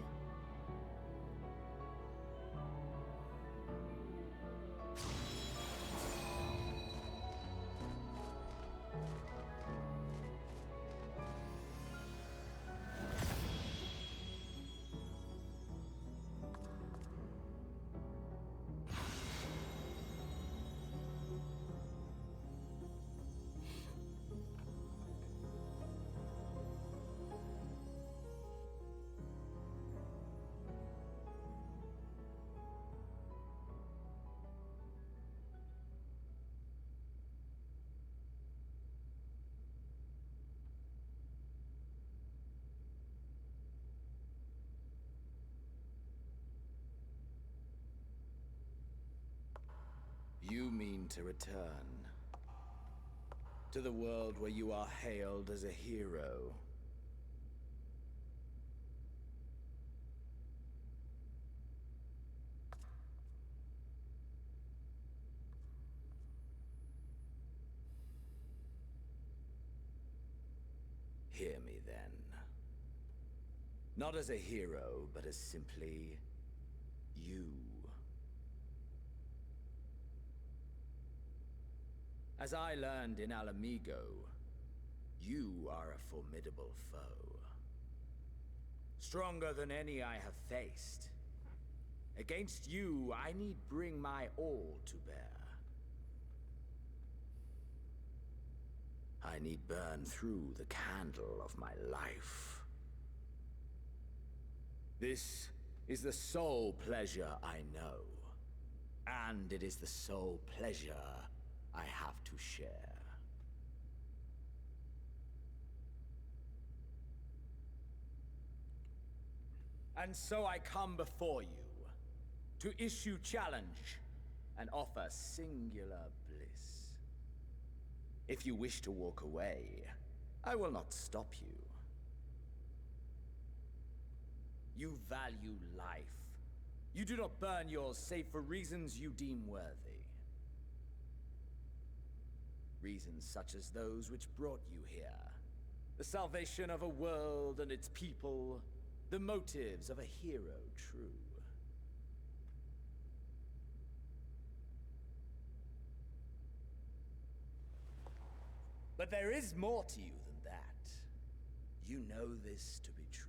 You mean to return to the world where you are hailed as a hero. Hear me then. Not as a hero, but as simply you. As I learned in Alamigo, you are a formidable foe. Stronger than any I have faced. Against you, I need bring my all to bear. I need burn through the candle of my life. This is the sole pleasure I know. And it is the sole pleasure I have to share. And so I come before you to issue challenge and offer singular bliss. If you wish to walk away, I will not stop you. You value life. You do not burn yours save for reasons you deem worthy. Reasons such as those which brought you here. The salvation of a world and its people. The motives of a hero true. But there is more to you than that. You know this to be true.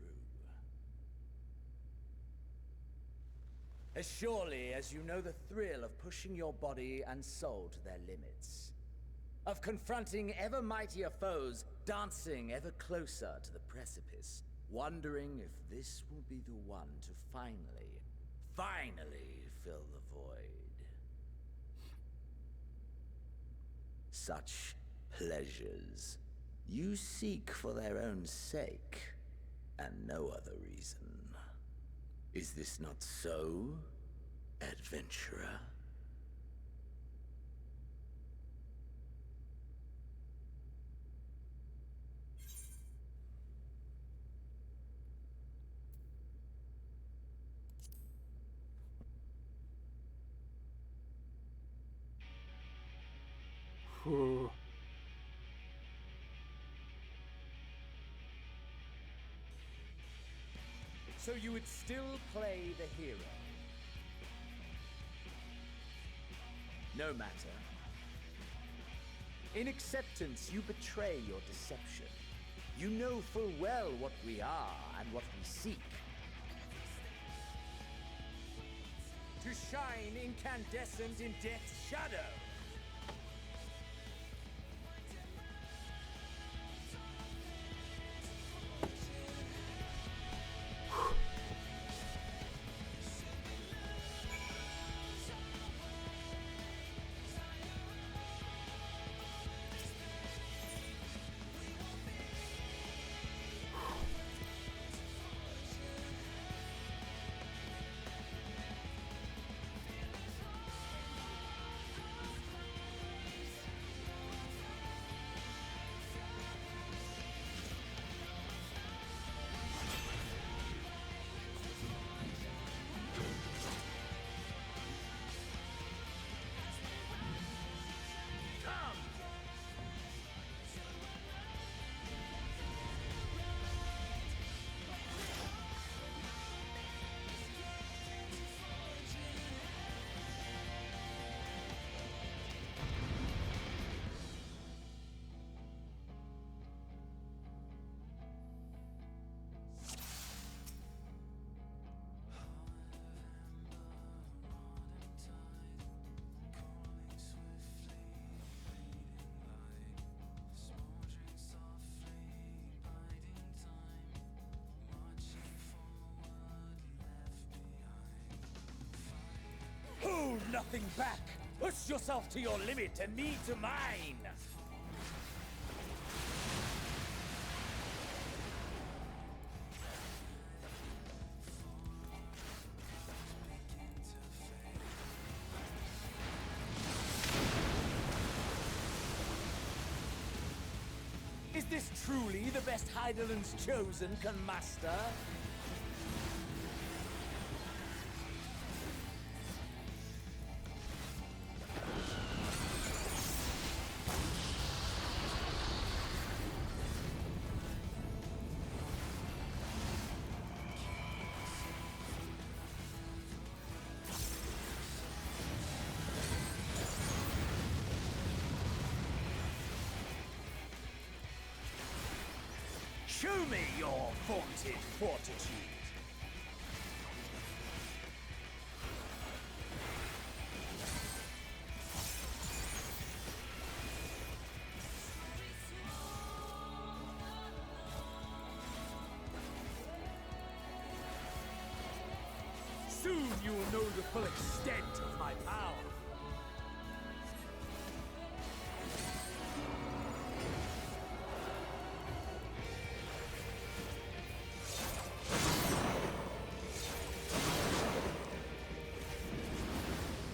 As surely as you know the thrill of pushing your body and soul to their limits. Of confronting ever mightier foes, dancing ever closer to the precipice, wondering if this will be the one to finally fill the void. Such pleasures you seek for their own sake, and no other reason. Is this not so, adventurer? Whew. So you would still play the hero? No matter. In acceptance, you betray your deception. You know full well what we are and what we seek. To shine incandescent in death's shadow. Hold nothing back! Push yourself to your limit and me to mine! Is this truly the best Heideland's chosen can master? Show me your vaunted fortitude. Soon you will know the full extent of my power.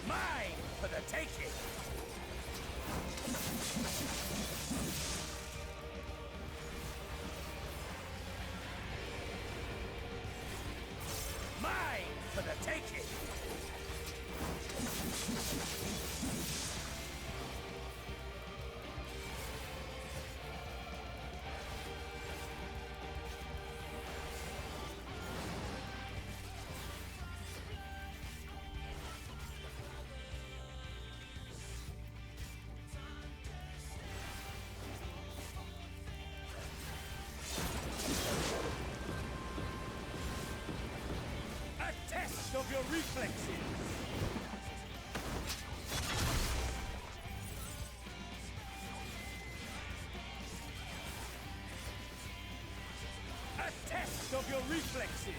Mine for the taking. Mine for the taking. A test of your reflexes. A test of your reflexes.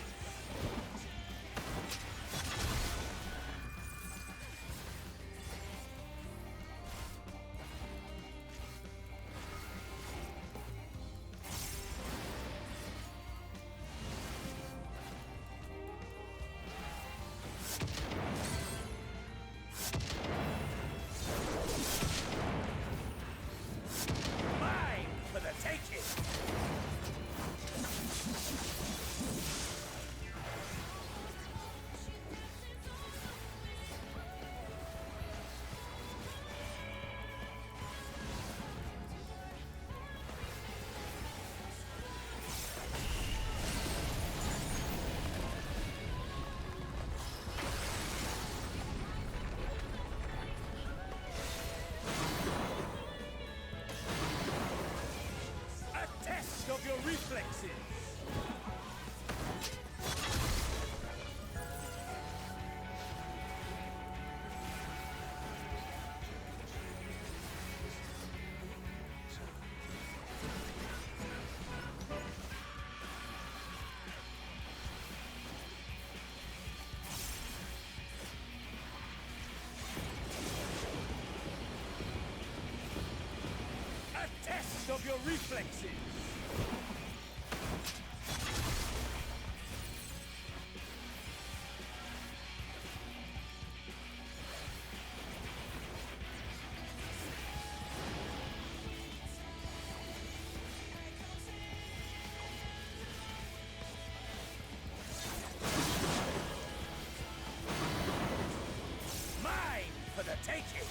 Mine for the taking. A test of your reflexes. A test of your reflexes. Mine for the taking.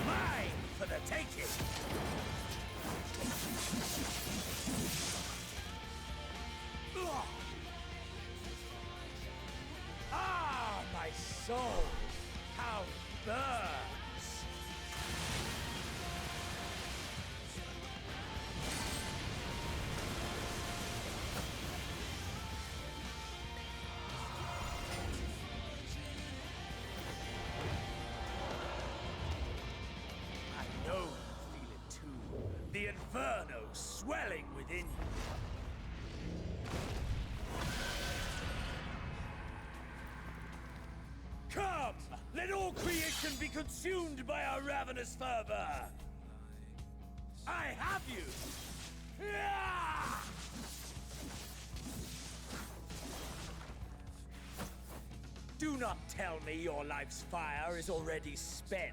Mine for the taking. Ugh. Ah, my soul, how it burns. I know you feel it too. The inferno swelling within you. Come! Let all creation be consumed by our ravenous fervor! I have you! Yeah! Do not tell me your life's fire is already spent.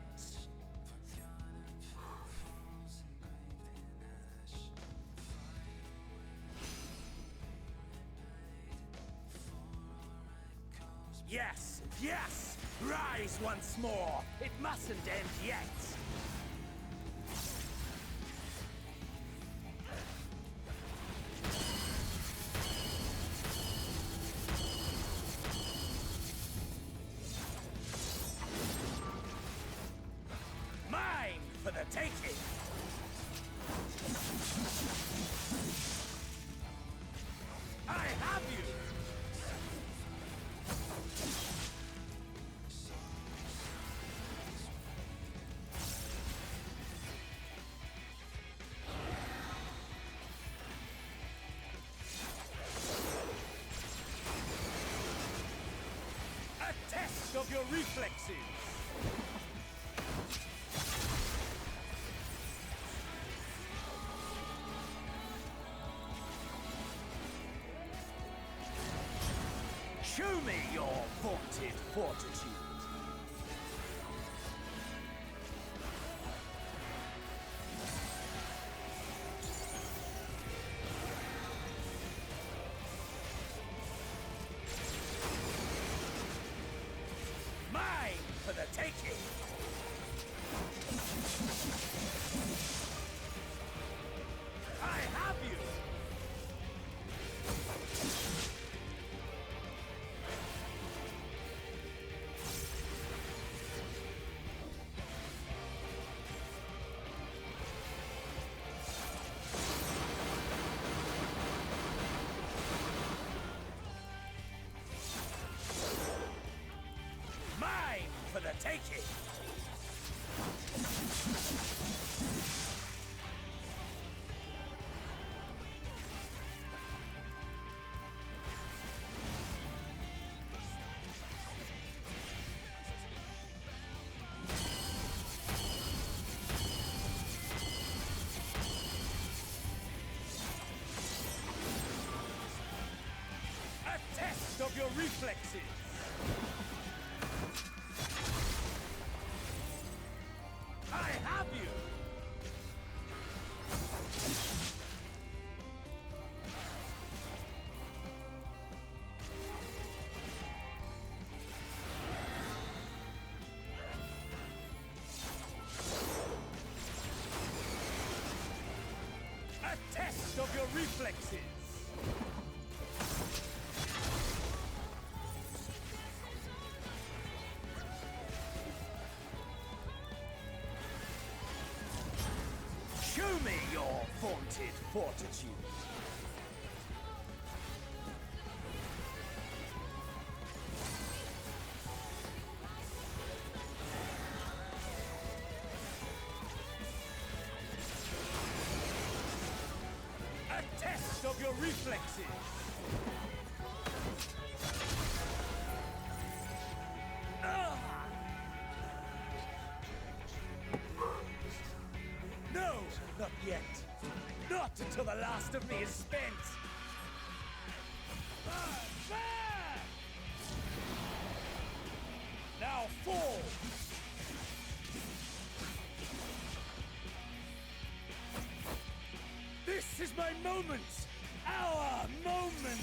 Yes, yes! Rise once more! It mustn't end yet! Mine for the taking! I have you! A test of your reflexes! Show me your vaunted fortitude. Mine for the taking. I have you. Mine for the taking! A test of your reflexes! I have you! A test of your reflexes! Show me your vaunted fortitude. A test of your reflexes. Ah! No, not yet. Not until the last of me is spent. Back! Now fall. This is my moment. Our moment.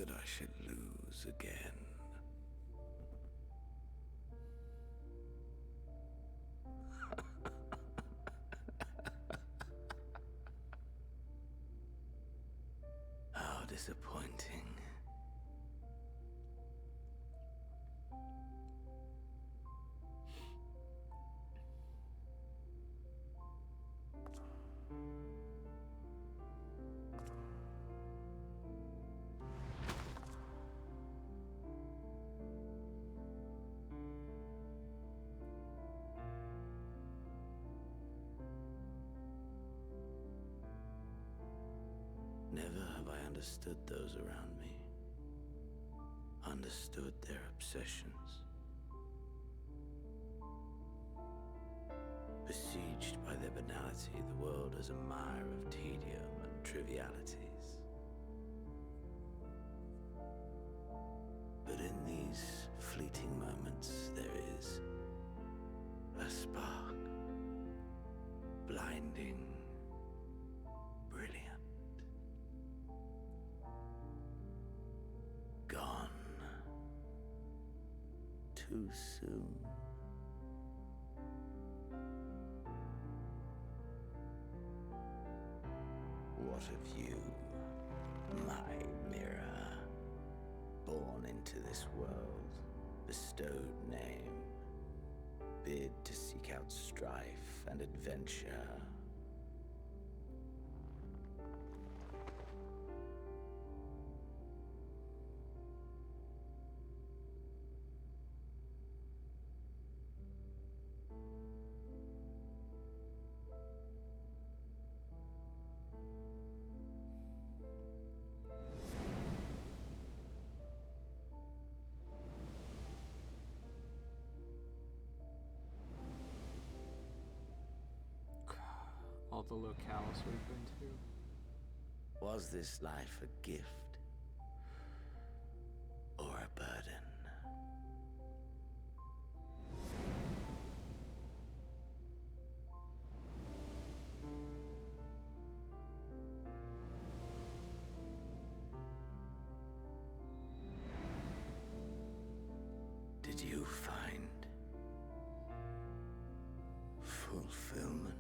that I should lose again. How disappointing. Never have I understood those around me. Understood their obsessions. Besieged by their banality, the world is a mire of tedium and trivialities. But in these fleeting moments, there is a spark. Blinding. Brilliant. Gone. Too soon. What of you, my mirror? Born into this world, bestowed name, bid to seek out strife and adventure. All the locales we've been to. Was this life a gift or a burden? Did you find fulfillment?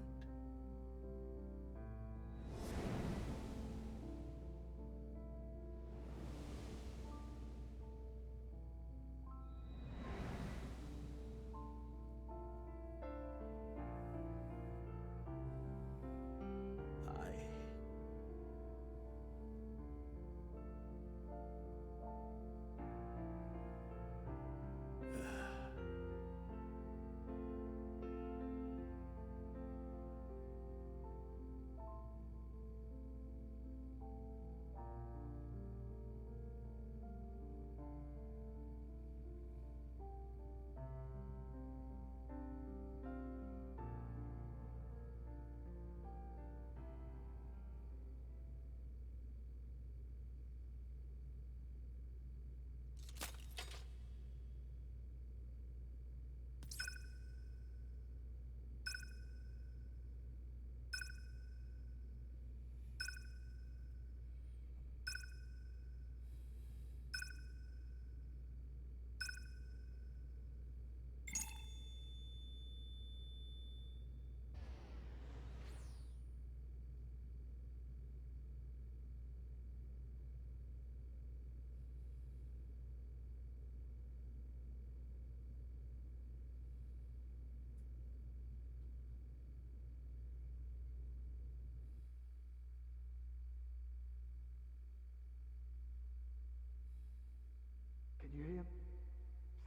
Can you hear him?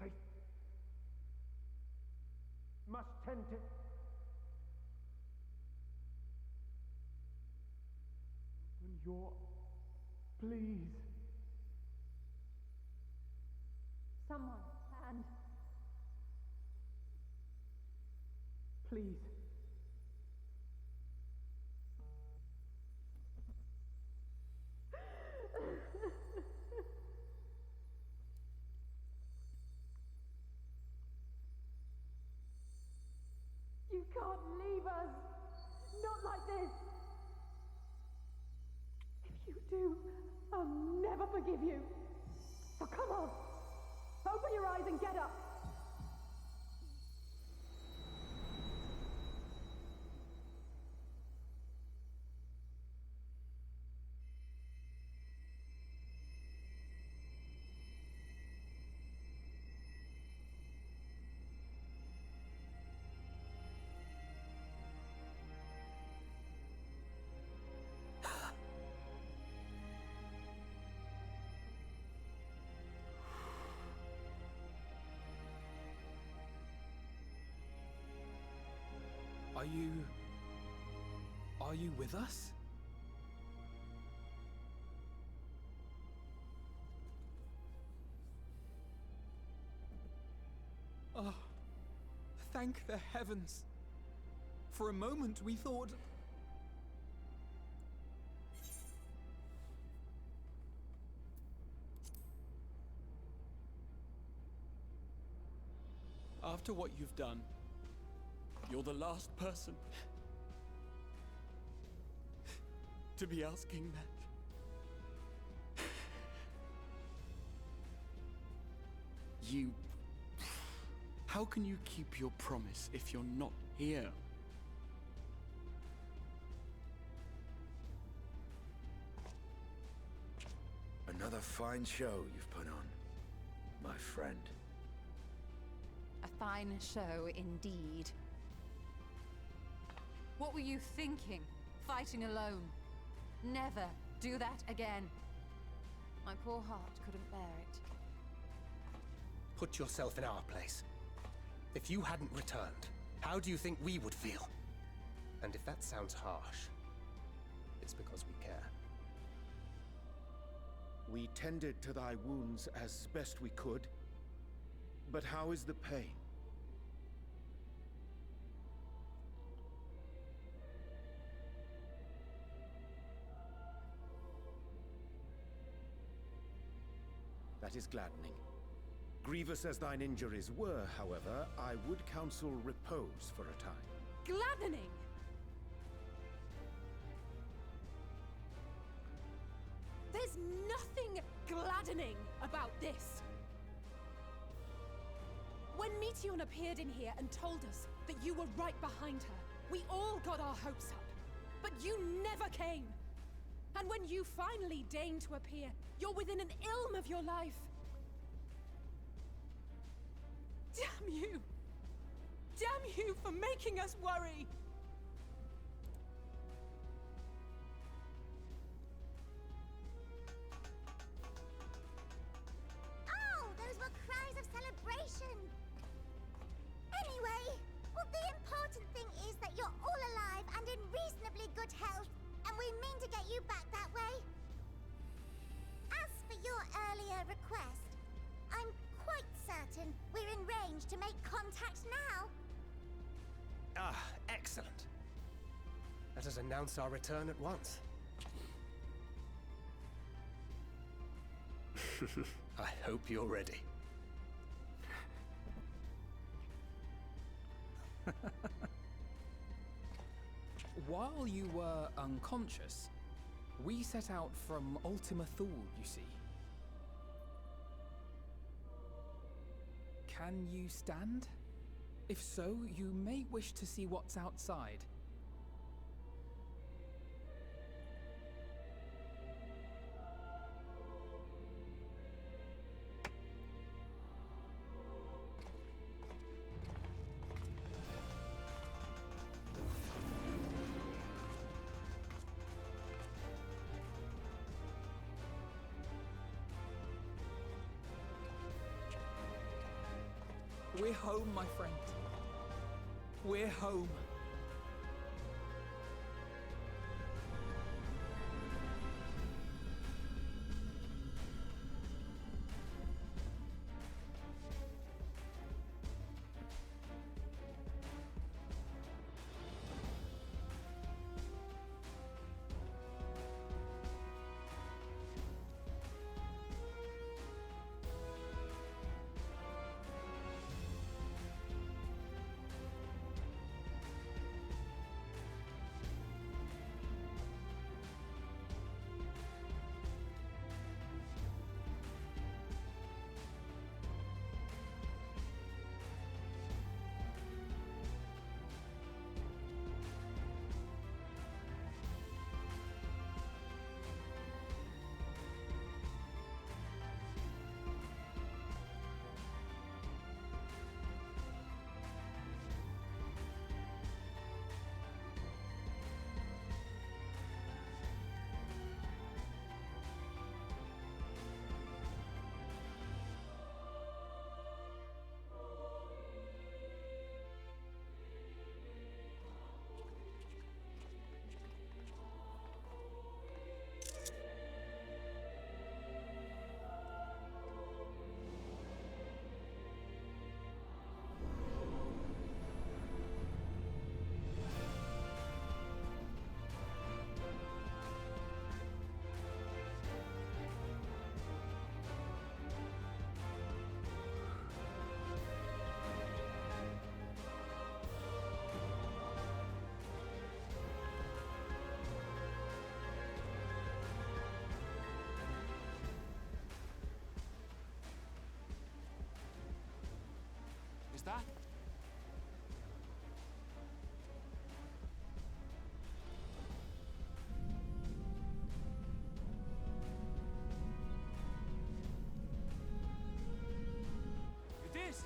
Safe. Must tend it. Open your... Please. Someone, and... Please. You can't leave us! Not like this! If you do, I'll never forgive you! So come on! Open your eyes and get up! Are you with us? Oh, thank the heavens. For a moment we thought... After what you've done, you're the last person to be asking that. You... How can you keep your promise if you're not here? Another fine show you've put on, my friend. A fine show indeed. What were you thinking? Fighting alone? Never do that again. My poor heart couldn't bear it. Put yourself in our place. If you hadn't returned, how do you think we would feel? And if that sounds harsh, it's because we care. We tended to thy wounds as best we could, but how is the pain? That is gladdening. Grievous as thine injuries were, however, I would counsel repose for a time. Gladdening! There's nothing gladdening about this. When Meteon appeared in here and told us that you were right behind her, we all got our hopes up. But you never came. And when you finally deigned to appear, you're within an ilm of your life. Damn you! Damn you for making us worry! Oh, those were cries of celebration! Anyway, well, the important thing is that you're all alive and in reasonably good health, and we mean to get you back that way. As for your earlier request, I'm quite certain we're in range to make contact now. Ah, excellent. Let us announce our return at once. I hope you're ready. While you were unconscious, we set out from Ultima Thule, you see. Can you stand? If so, you may wish to see what's outside. We're home, my friend. We're home. that? It is!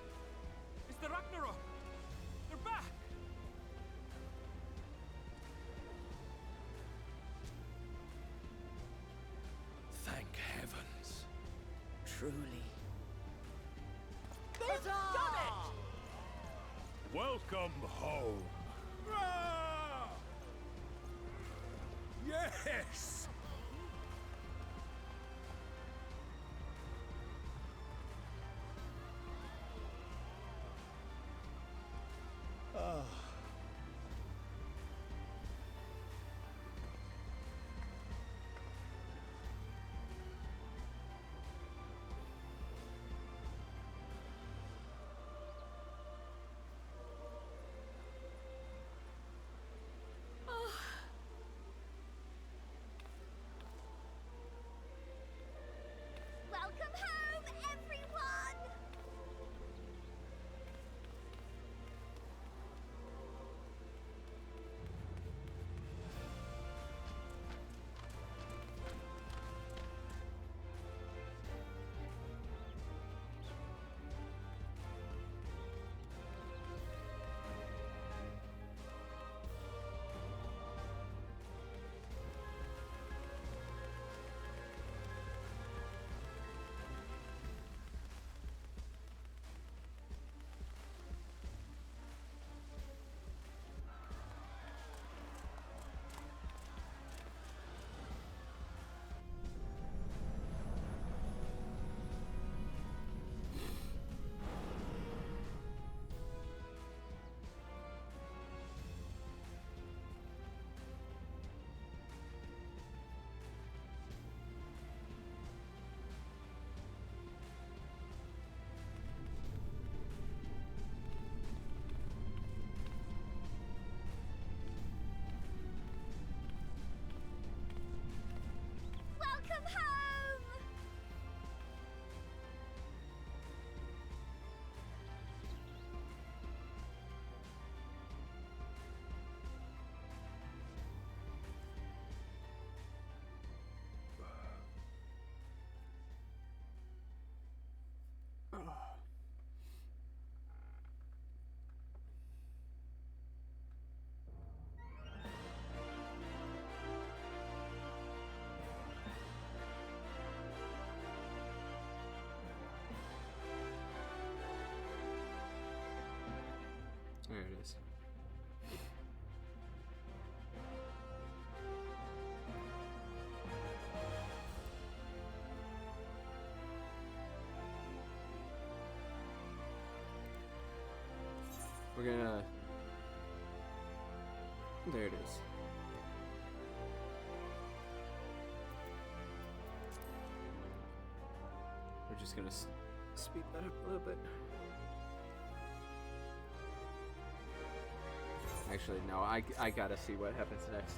It's the Ragnarok! They're back! Thank heavens. Truly. They've done it! Welcome home. Yes! Welcome home, everyone! Welcome home! There it is. We're gonna... There it is. We're just gonna speed that up a little bit. Actually, no, I gotta see what happens next.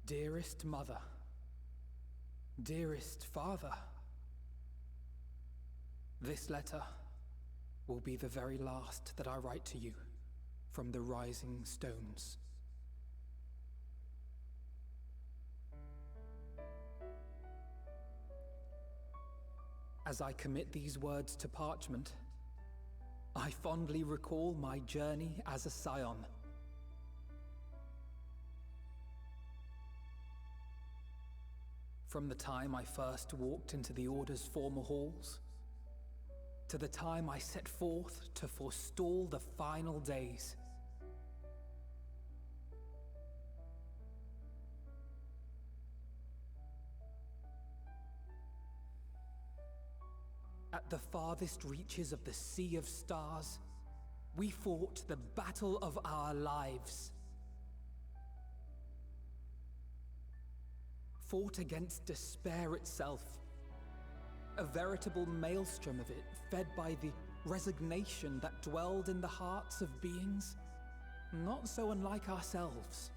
Dearest mother, dearest father, this letter will be the very last that I write to you from the Rising Stones. As I commit these words to parchment, I fondly recall my journey as a scion. From the time I first walked into the Order's former halls, to the time I set forth to forestall the final days. At the farthest reaches of the Sea of Stars, we fought the battle of our lives. Fought against despair itself, a veritable maelstrom of it, fed by the resignation that dwelled in the hearts of beings not so unlike ourselves.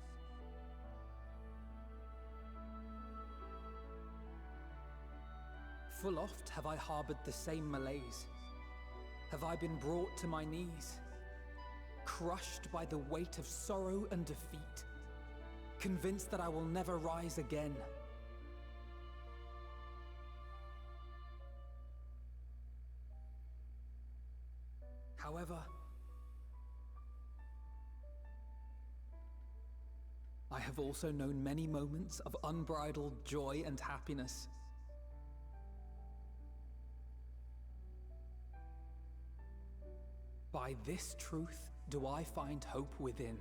Full oft have I harbored the same malaise. Have I been brought to my knees, crushed by the weight of sorrow and defeat, convinced that I will never rise again. However, I have also known many moments of unbridled joy and happiness. By this truth do I find hope within,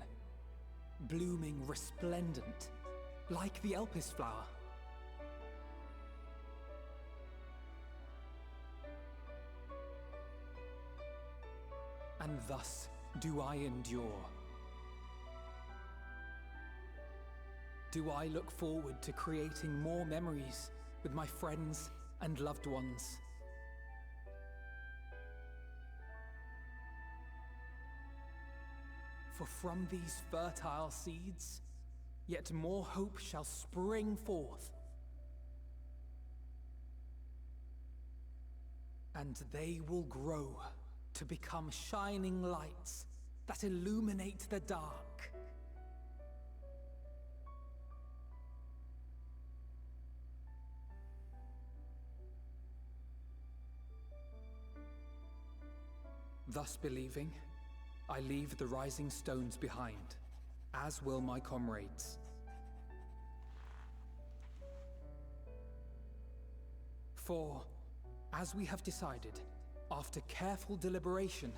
blooming resplendent, like the Elpis flower. And thus do I endure. Do I look forward to creating more memories with my friends and loved ones. For from these fertile seeds, yet more hope shall spring forth. And they will grow to become shining lights that illuminate the dark. Thus believing, I leave the rising stones behind, as will my comrades. For, as we have decided, after careful deliberation,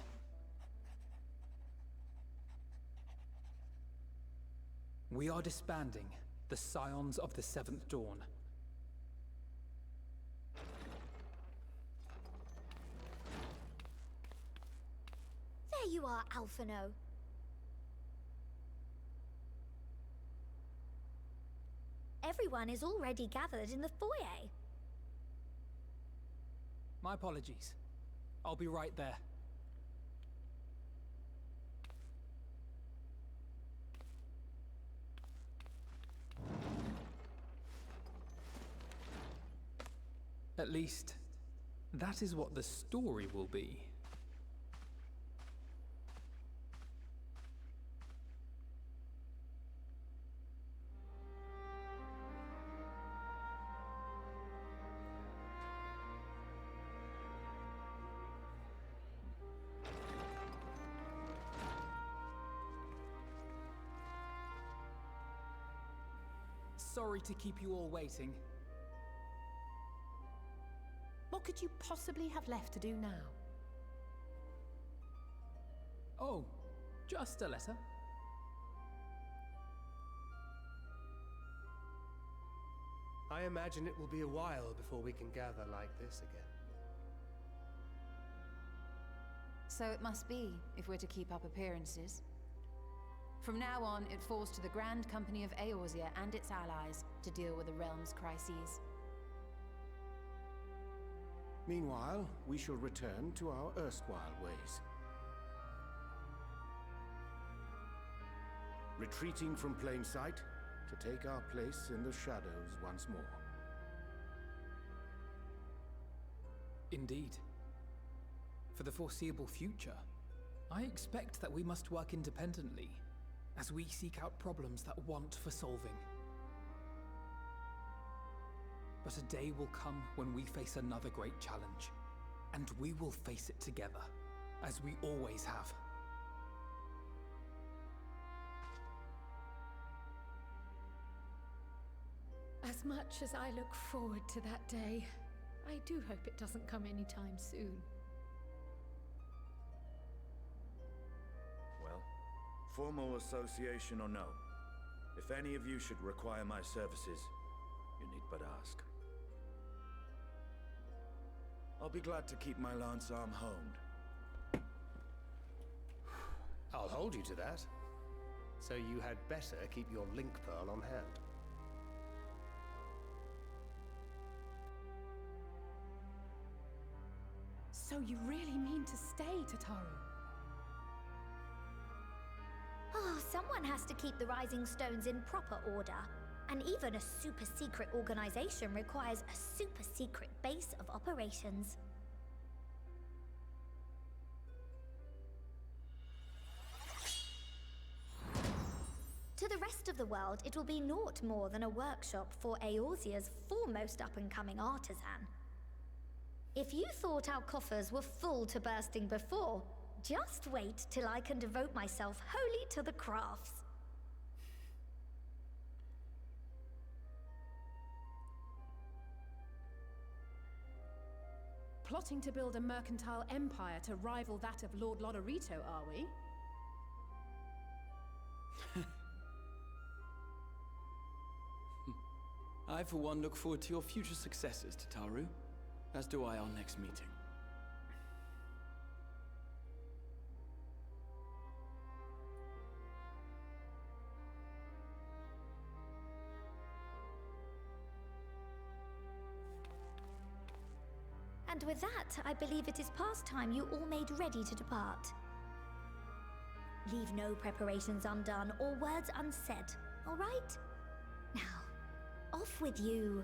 we are disbanding the Scions of the Seventh Dawn. There you are, Alphino. Everyone is already gathered in the foyer. My apologies. I'll be right there. At least, that is what the story will be. Sorry to keep you all waiting. What could you possibly have left to do now? Oh, just a letter. I imagine it will be a while before we can gather like this again. So it must be, if we're to keep up appearances. From now on, it falls to the Grand Company of Eorzea and its allies to deal with the realm's crises. Meanwhile, we shall return to our erstwhile ways. Retreating from plain sight to take our place in the shadows once more. Indeed. For the foreseeable future, I expect that we must work independently as we seek out problems that want for solving. But a day will come when we face another great challenge, and we will face it together, as we always have. As much as I look forward to that day, I do hope it doesn't come anytime soon. Well, formal association or no, if any of you should require my services, you need but ask. I'll be glad to keep my lance arm honed. I'll hold you to that. So you had better keep your link pearl on hand. So you really mean to stay, Tataru? Oh, someone has to keep the Rising Stones in proper order. And even a super-secret organization requires a super-secret base of operations. To the rest of the world, it will be naught more than a workshop for Eorzea's foremost up-and-coming artisan. If you thought our coffers were full to bursting before, just wait till I can devote myself wholly to the crafts. Plotting to build a mercantile empire to rival that of Lord Lodorito, are we? I, for one, look forward to your future successes, Tataru. As do I our next meeting. And with that, I believe it is past time you all made ready to depart. Leave no preparations undone or words unsaid, all right? Now, off with you.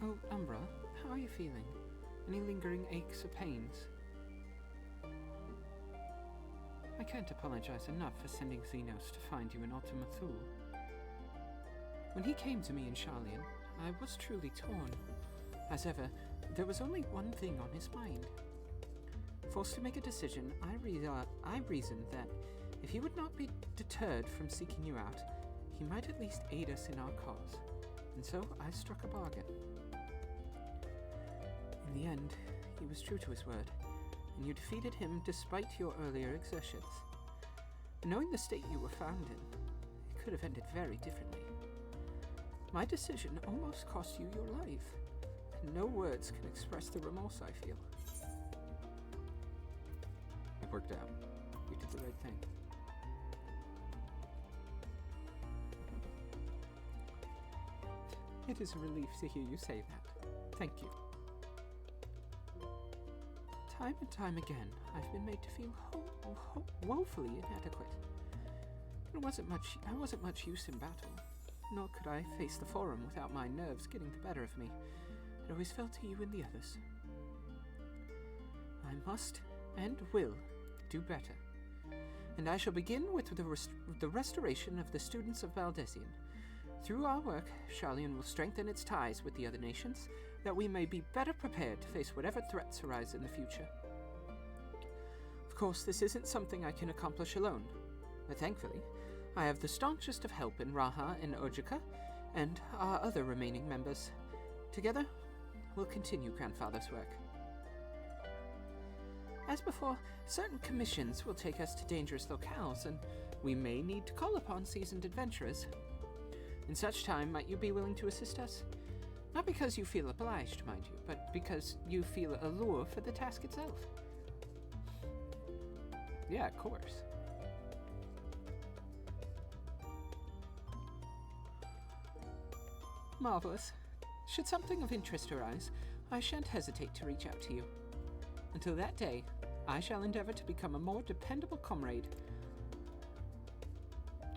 Oh, Umbra, how are you feeling? Any lingering aches or pains? I can't apologize enough for sending Xenos to find you in Ultima Thule. When he came to me in Sharlayan, I was truly torn. As ever, there was only one thing on his mind. Forced to make a decision, I reasoned that if he would not be deterred from seeking you out, he might at least aid us in our cause. And so I struck a bargain. In the end, he was true to his word, and you defeated him despite your earlier exertions. Knowing the state you were found in, it could have ended very differently. My decision almost cost you your life, and no words can express the remorse I feel. It worked out. You did the right thing. It is a relief to hear you say that. Thank you. Time and time again, I've been made to feel woefully inadequate. I wasn't much use in battle, nor could I face the Forum without my nerves getting the better of me. It always fell to you and the others. I must and will do better, and I shall begin with the restoration of the students of Valdesian. Through our work, Sharlayan will strengthen its ties with the other nations, that we may be better prepared to face whatever threats arise in the future. Of course, this isn't something I can accomplish alone, but thankfully, I have the staunchest of help in Raha and Ojika, and our other remaining members. Together, we'll continue Grandfather's work. As before, certain commissions will take us to dangerous locales, and we may need to call upon seasoned adventurers. In such time, might you be willing to assist us? Not because you feel obliged, mind you, but because you feel a lure for the task itself. Yeah, of course. Marvelous. Should something of interest arise, I shan't hesitate to reach out to you. Until that day, I shall endeavor to become a more dependable comrade.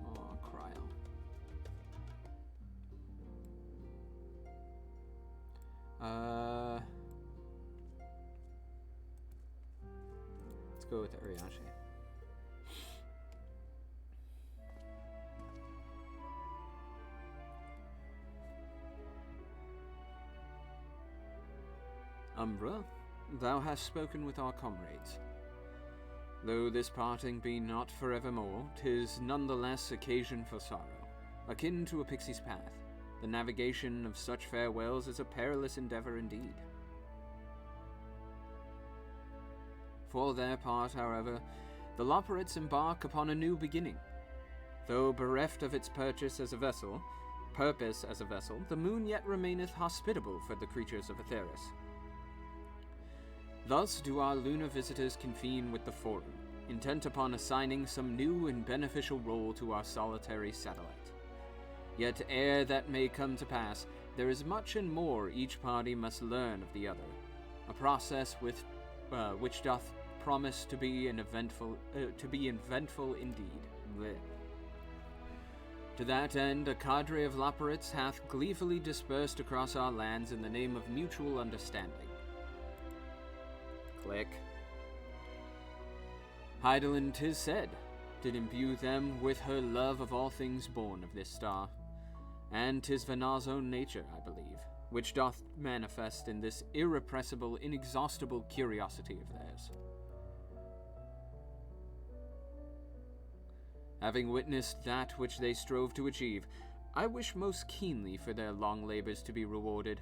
Oh, Cryle. Let's go with Urianger. Umbra, thou hast spoken with our comrades. Though this parting be not forevermore, 'tis nonetheless occasion for sorrow, akin to a pixie's path. The navigation of such farewells is a perilous endeavor indeed. For their part, however, the Loperites embark upon a new beginning. Though bereft of its purpose as a vessel, the moon yet remaineth hospitable for the creatures of Aetheris. Thus do our lunar visitors convene with the Forum, intent upon assigning some new and beneficial role to our solitary satellite. Yet ere that may come to pass, there is much and more each party must learn of the other, a process which doth promise to be eventful indeed. Blech. To that end, a cadre of Loperites hath gleefully dispersed across our lands in the name of mutual understanding. Click. Heidelin, 'tis said, did imbue them with her love of all things born of this star, and 'tis Vanar's own nature, I believe, which doth manifest in this irrepressible, inexhaustible curiosity of theirs. Having witnessed that which they strove to achieve, I wish most keenly for their long labors to be rewarded,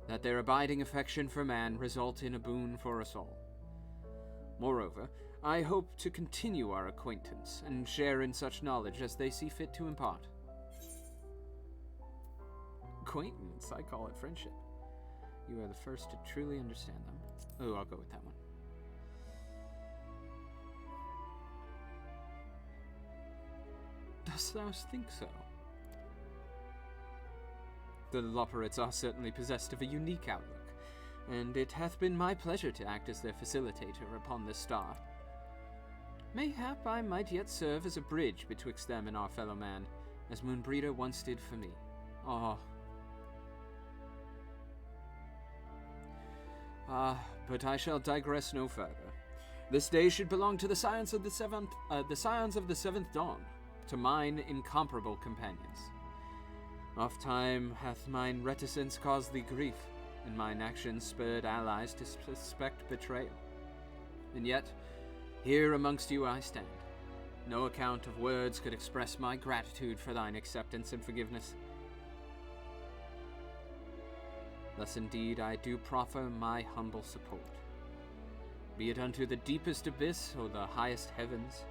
that their abiding affection for man result in a boon for us all. Moreover, I hope to continue our acquaintance and share in such knowledge as they see fit to impart. Acquaintance? I call it friendship. You are the first to truly understand them. Oh, I'll go with that one. Dost thou think so? The Loperites are certainly possessed of a unique outlook, and it hath been my pleasure to act as their facilitator upon this star. Mayhap I might yet serve as a bridge betwixt them and our fellow man, as Moonbreeder once did for me. But I shall digress no further. This day should belong to the scions of the seventh dawn, to mine incomparable companions. Oft time hath mine reticence caused thee grief, and mine actions spurred allies to suspect betrayal. And yet, here amongst you I stand. No account of words could express my gratitude for thine acceptance and forgiveness. Thus indeed I do proffer my humble support. Be it unto the deepest abyss or the highest heavens,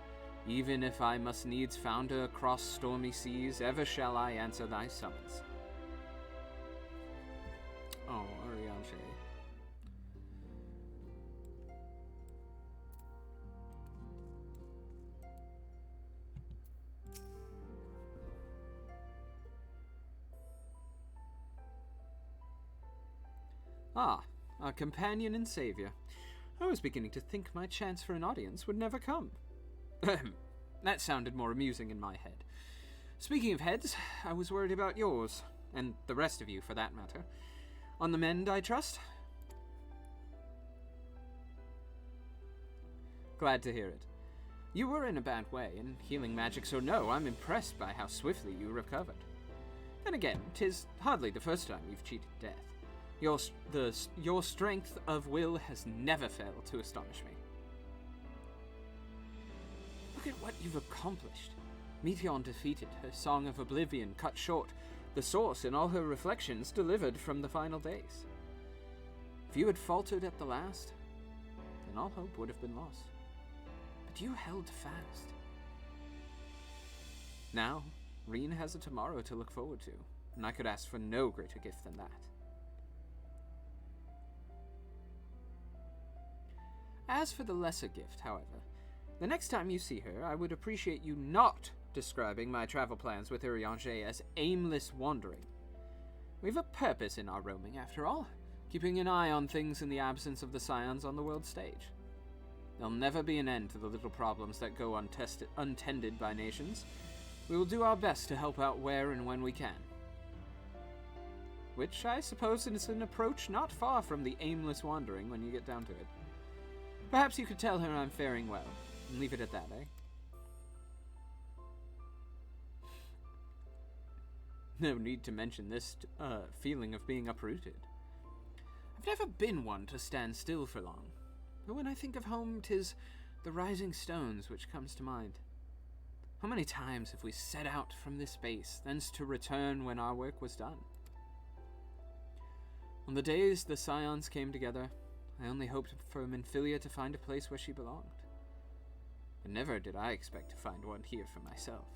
even if I must needs founder across stormy seas, ever shall I answer thy summons. Oh, Urianger. Ah, our companion and savior. I was beginning to think my chance for an audience would never come. That sounded more amusing in my head. Speaking of heads, I was worried about yours, and the rest of you for that matter. On the mend, I trust? Glad to hear it. You were in a bad way, and healing magics or no, I'm impressed by how swiftly you recovered. Then again, 'tis hardly the first time you've cheated death. Your strength of will has never failed to astonish me. Look at what you've accomplished. Meteion defeated, her Song of Oblivion cut short, the Source in all her reflections delivered from the final days. If you had faltered at the last, then all hope would have been lost. But you held fast. Now, Reen has a tomorrow to look forward to, and I could ask for no greater gift than that. As for the lesser gift, however, the next time you see her, I would appreciate you not describing my travel plans with Urianger as aimless wandering. We've a purpose in our roaming, after all, keeping an eye on things in the absence of the Scions on the world stage. There'll never be an end to the little problems that go untended by nations. We will do our best to help out where and when we can. Which, I suppose, is an approach not far from the aimless wandering when you get down to it. Perhaps you could tell her I'm faring well, and leave it at that, eh? No need to mention this feeling of being uprooted. I've never been one to stand still for long, but when I think of home, 'tis the rising stones which comes to mind. How many times have we set out from this base, thence to return when our work was done? On the days the Scions came together, I only hoped for Minfilia to find a place where she belonged. But never did I expect to find one here for myself.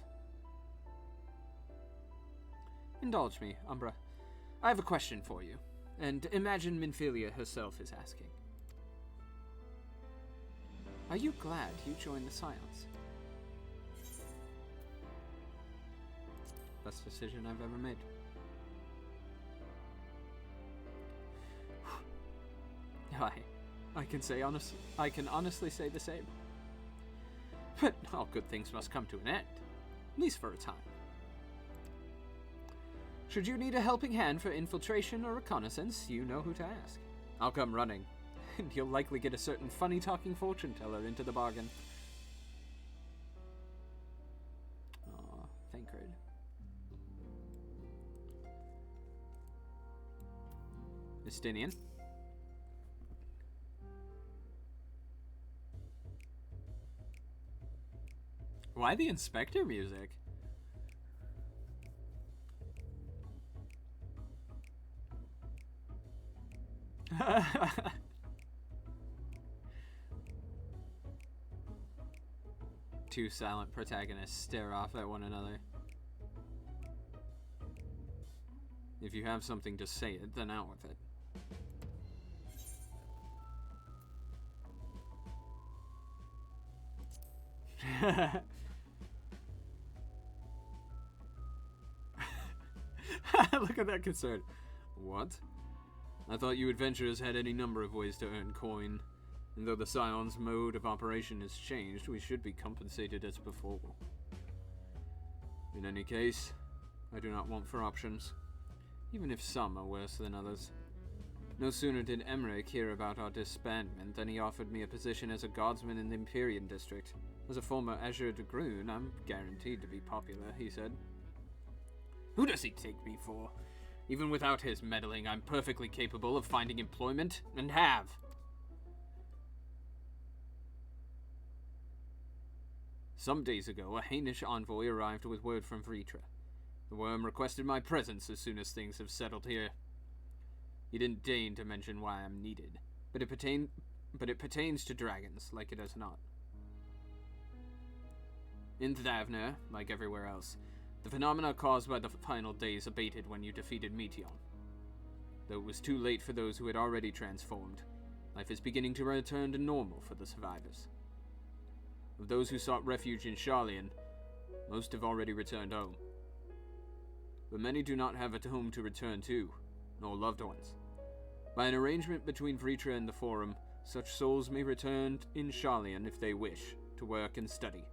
Indulge me, Umbra. I have a question for you, and imagine Minfilia herself is asking. Are you glad you joined the Scions? Best decision I've ever made. I can honestly say the same. But all good things must come to an end, at least for a time. Should you need a helping hand for infiltration or reconnaissance, you know who to ask. I'll come running, and you'll likely get a certain funny-talking fortune-teller into the bargain. Aw, Thancred. Justinian. Why the Inspector music? Two silent protagonists stare off at one another. If you have something to say it, then out with it. Look at that concern. What? I thought you adventurers had any number of ways to earn coin, and though the Scion's mode of operation has changed, we should be compensated as before. In any case, I do not want for options, even if some are worse than others. No sooner did Emmerich hear about our disbandment than he offered me a position as a guardsman in the Empyrean district. As a former Azure de Grune, I'm guaranteed to be popular, he said. Who does he take me for? Even without his meddling, I'm perfectly capable of finding employment, and have. Some days ago, a Hainish envoy arrived with word from Vritra. The worm requested my presence as soon as things have settled here. He didn't deign to mention why I'm needed, but it pertains to dragons, like it does not. In Thavner, like everywhere else, the phenomena caused by the final days abated when you defeated Meteon. Though it was too late for those who had already transformed, life is beginning to return to normal for the survivors. Of those who sought refuge in Sharlayan, most have already returned home. But many do not have a home to return to, nor loved ones. By an arrangement between Vritra and the Forum, such souls may return in Sharlayan if they wish, to work and study.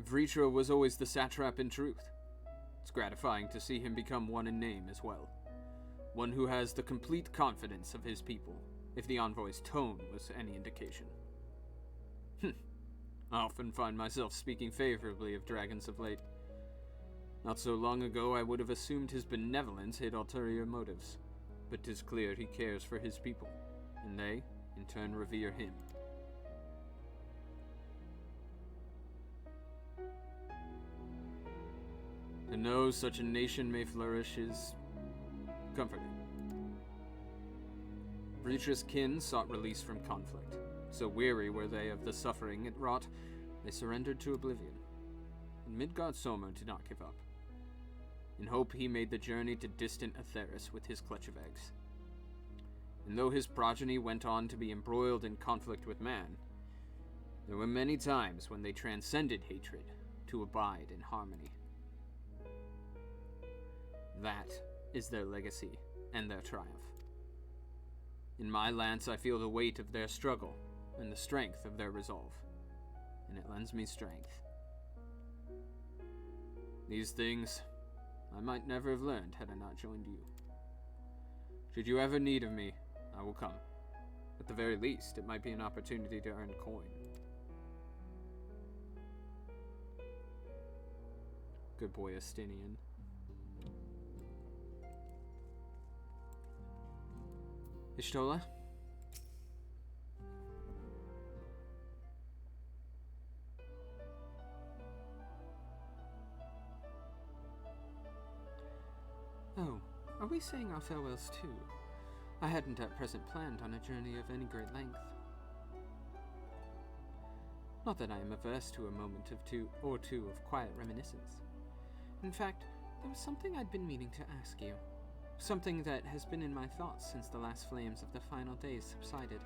Vritra was always the satrap in truth. It's gratifying to see him become one in name as well. One who has the complete confidence of his people, if the envoy's tone was any indication. I often find myself speaking favorably of dragons of late. Not so long ago I would have assumed his benevolence hid ulterior motives, but 'tis clear he cares for his people, and they, in turn, revere him. To know such a nation may flourish is comforting. Breacher's kin sought release from conflict. So weary were they of the suffering it wrought, they surrendered to oblivion. And Midgard Somer did not give up. In hope he made the journey to distant Aetheris with his clutch of eggs. And though his progeny went on to be embroiled in conflict with man, there were many times when they transcended hatred to abide in harmony. That is their legacy and their triumph. In my lance I feel the weight of their struggle and the strength of their resolve, and it lends me strength. These things I might never have learned had I not joined you. Should you ever need of me, I will come. At the very least, it might be an opportunity to earn coin. Good boy, Estinian. Ishtola? Oh, are we saying our farewells too? I hadn't at present planned on a journey of any great length. Not that I am averse to a moment or two of quiet reminiscence. In fact, there was something I'd been meaning to ask you. Something that has been in my thoughts since the last flames of the final days subsided.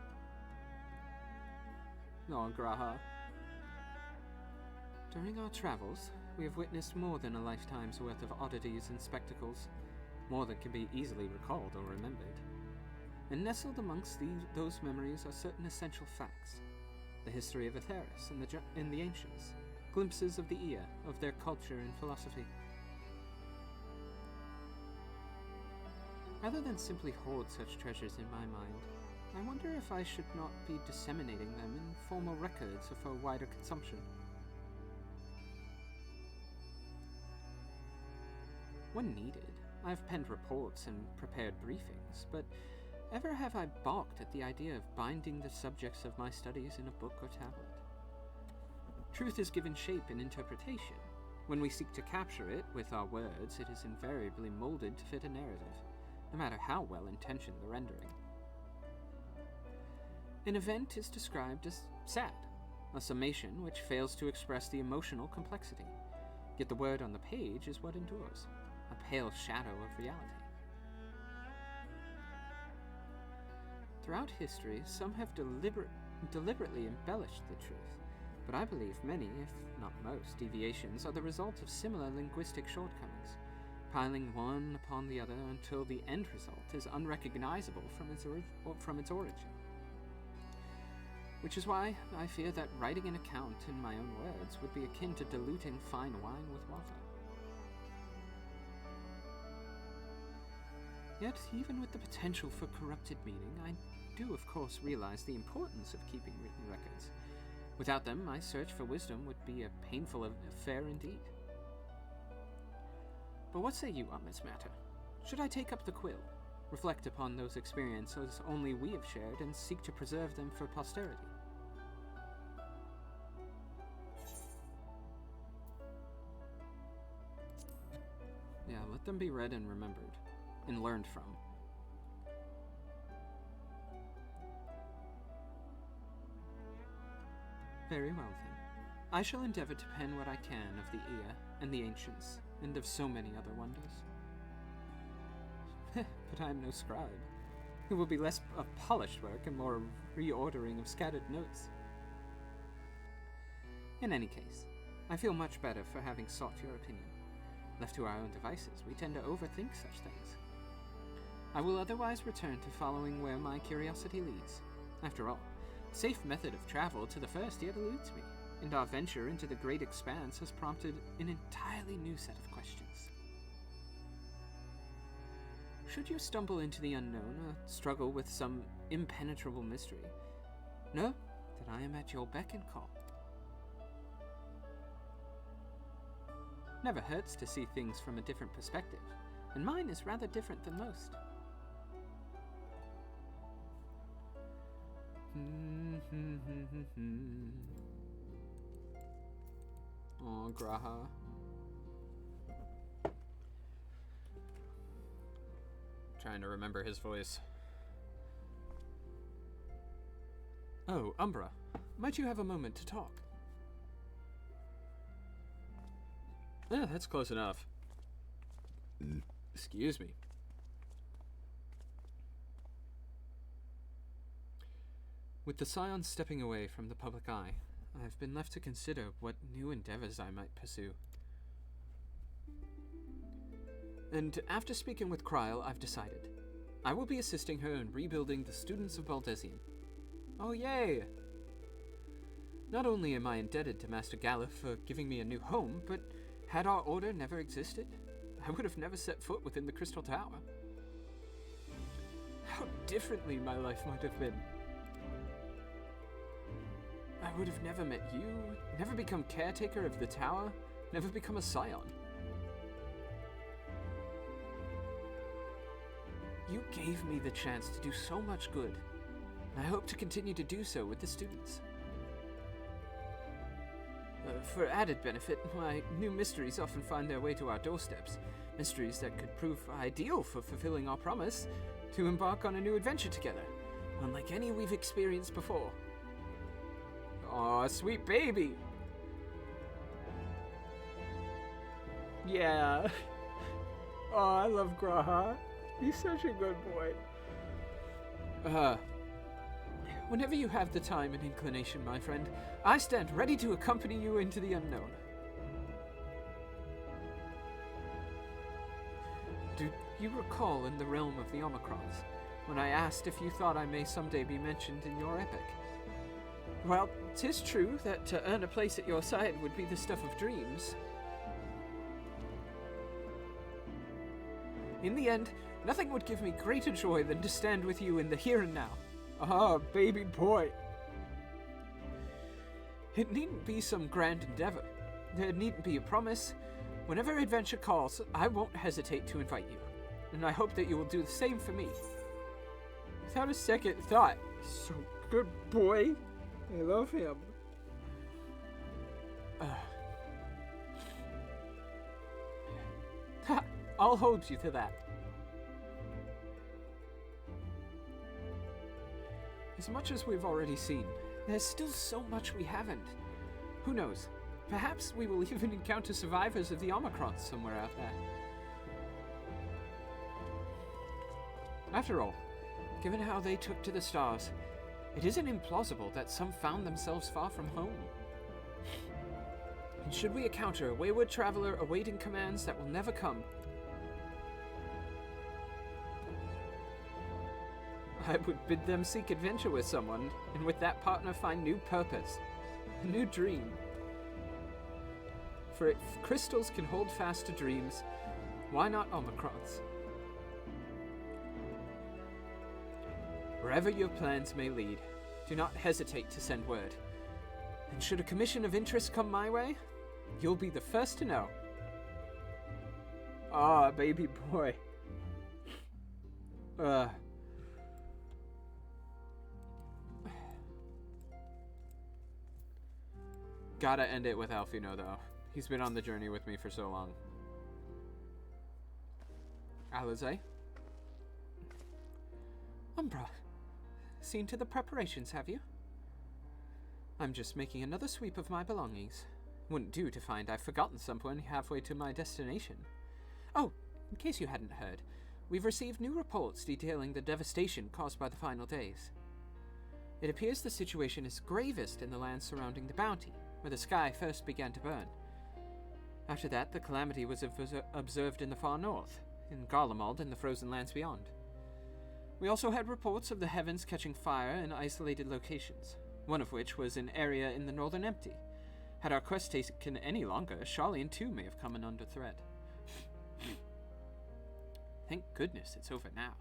Oh, Graha. During our travels, we have witnessed more than a lifetime's worth of oddities and spectacles, more than can be easily recalled or remembered. And nestled amongst those memories are certain essential facts. The history of Aetheris and the ancients, glimpses of the Ea, of their culture and philosophy. Rather than simply hoard such treasures in my mind, I wonder if I should not be disseminating them in formal records for wider consumption. When needed, I have penned reports and prepared briefings, but ever have I balked at the idea of binding the subjects of my studies in a book or tablet. Truth is given shape in interpretation. When we seek to capture it with our words, it is invariably molded to fit a narrative, no matter how well-intentioned the rendering. An event is described as sad, a summation which fails to express the emotional complexity, yet the word on the page is what endures, a pale shadow of reality. Throughout history, some have deliberately embellished the truth, but I believe many, if not most, deviations are the result of similar linguistic shortcomings, piling one upon the other until the end result is unrecognizable from its origin. Which is why I fear that writing an account in my own words would be akin to diluting fine wine with water. Yet, even with the potential for corrupted meaning, I do of course realize the importance of keeping written records. Without them, my search for wisdom would be a painful affair indeed. But what say you on this matter? Should I take up the quill, reflect upon those experiences only we have shared, and seek to preserve them for posterity? Yeah, let them be read and remembered, and learned from. Very well then. I shall endeavor to pen what I can of the Ea and the ancients, and of so many other wonders. But I am no scribe. It will be less of polished work and more a reordering of scattered notes. In any case, I feel much better for having sought your opinion. Left to our own devices, we tend to overthink such things. I will otherwise return to following where my curiosity leads. After all, safe method of travel to the first yet eludes me, and our venture into the great expanse has prompted an entirely new set of questions. Should you stumble into the unknown or struggle with some impenetrable mystery, know that I am at your beck and call. Never hurts to see things from a different perspective, and mine is rather different than most. Oh, Graha. Trying to remember his voice. Oh, Umbra, might you have a moment to talk? That's close enough. Excuse me. With the Scions stepping away from the public eye, I've been left to consider what new endeavors I might pursue. And after speaking with Kryl, I've decided. I will be assisting her in rebuilding the students of Baldesion. Oh yay! Not only am I indebted to Master Galuf for giving me a new home, but had our order never existed, I would have never set foot within the Crystal Tower. How differently my life might have been. I would have never met you, never become caretaker of the tower, never become a Scion. You gave me the chance to do so much good, and I hope to continue to do so with the students. For added benefit, my new mysteries often find their way to our doorsteps. Mysteries that could prove ideal for fulfilling our promise to embark on a new adventure together, unlike any we've experienced before. Aw, sweet baby! Yeah. Oh, I love Graha. He's such a good boy. Whenever you have the time and inclination, my friend, I stand ready to accompany you into the unknown. Do you recall in the realm of the Omicrons, when I asked if you thought I may someday be mentioned in your epic? Well, 'tis true that to earn a place at your side would be the stuff of dreams. In the end, nothing would give me greater joy than to stand with you in the here and now. Ah, baby boy. It needn't be some grand endeavor. There needn't be a promise. Whenever adventure calls, I won't hesitate to invite you. And I hope that you will do the same for me. Without a second thought. So good boy. I love him. I'll hold you to that. As much as we've already seen, there's still so much we haven't. Who knows? Perhaps we will even encounter survivors of the Omicrons somewhere out there. After all, given how they took to the stars, it isn't implausible that some found themselves far from home. And should we encounter a wayward traveler awaiting commands that will never come, I would bid them seek adventure with someone, and with that partner find new purpose, a new dream. For if crystals can hold fast to dreams, why not Omicrons? Wherever your plans may lead, do not hesitate to send word. And should a commission of interest come my way, you'll be the first to know. Ah, baby boy. Gotta end it with Alfino, though. He's been on the journey with me for so long. Alize? Umbra, seen to the preparations, have you? I'm just making another sweep of my belongings. Wouldn't do to find I've forgotten someone halfway to my destination. Oh, in case you hadn't heard, we've received new reports detailing the devastation caused by the final days. It appears the situation is gravest in the lands surrounding the bounty, where the sky first began to burn. After that, the calamity was observed in the far north, in Garlemald and the frozen lands beyond. We also had reports of the heavens catching fire in isolated locations, one of which was an area in the northern empty. Had our quest taken any longer, Sharlayan too may have come in under threat. Thank goodness it's over now.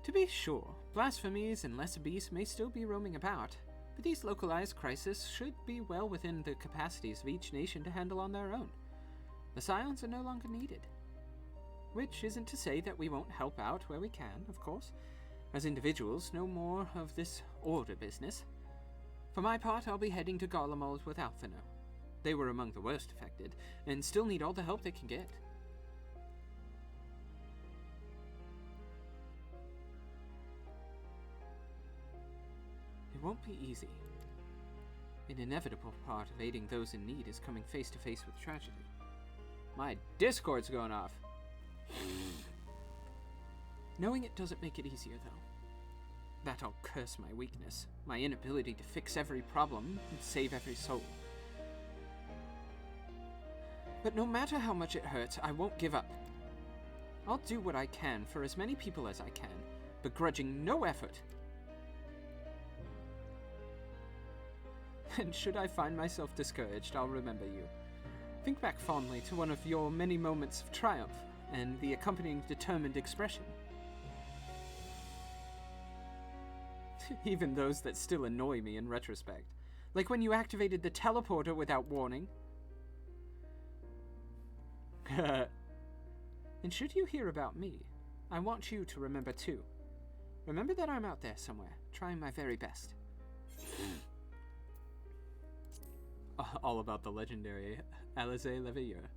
To be sure, blasphemies and lesser beasts may still be roaming about, but these localized crises should be well within the capacities of each nation to handle on their own. The Scions are no longer needed. Which isn't to say that we won't help out where we can, of course. As individuals, no more of this order business. For my part, I'll be heading to Garlemald with Alphino. They were among the worst affected, and still need all the help they can get. It won't be easy. An inevitable part of aiding those in need is coming face to face with tragedy. My Discord's going off. Knowing it doesn't make it easier, though. That I'll curse my weakness, my inability to fix every problem and save every soul. But no matter how much it hurts, I won't give up. I'll do what I can for as many people as I can, begrudging no effort. And should I find myself discouraged, I'll remember you. Think back fondly to one of your many moments of triumph and the accompanying determined expression. Even those that still annoy me in retrospect. Like when you activated the teleporter without warning. And should you hear about me, I want you to remember too. Remember that I'm out there somewhere, trying my very best. All about the legendary Alizé Leveilleur.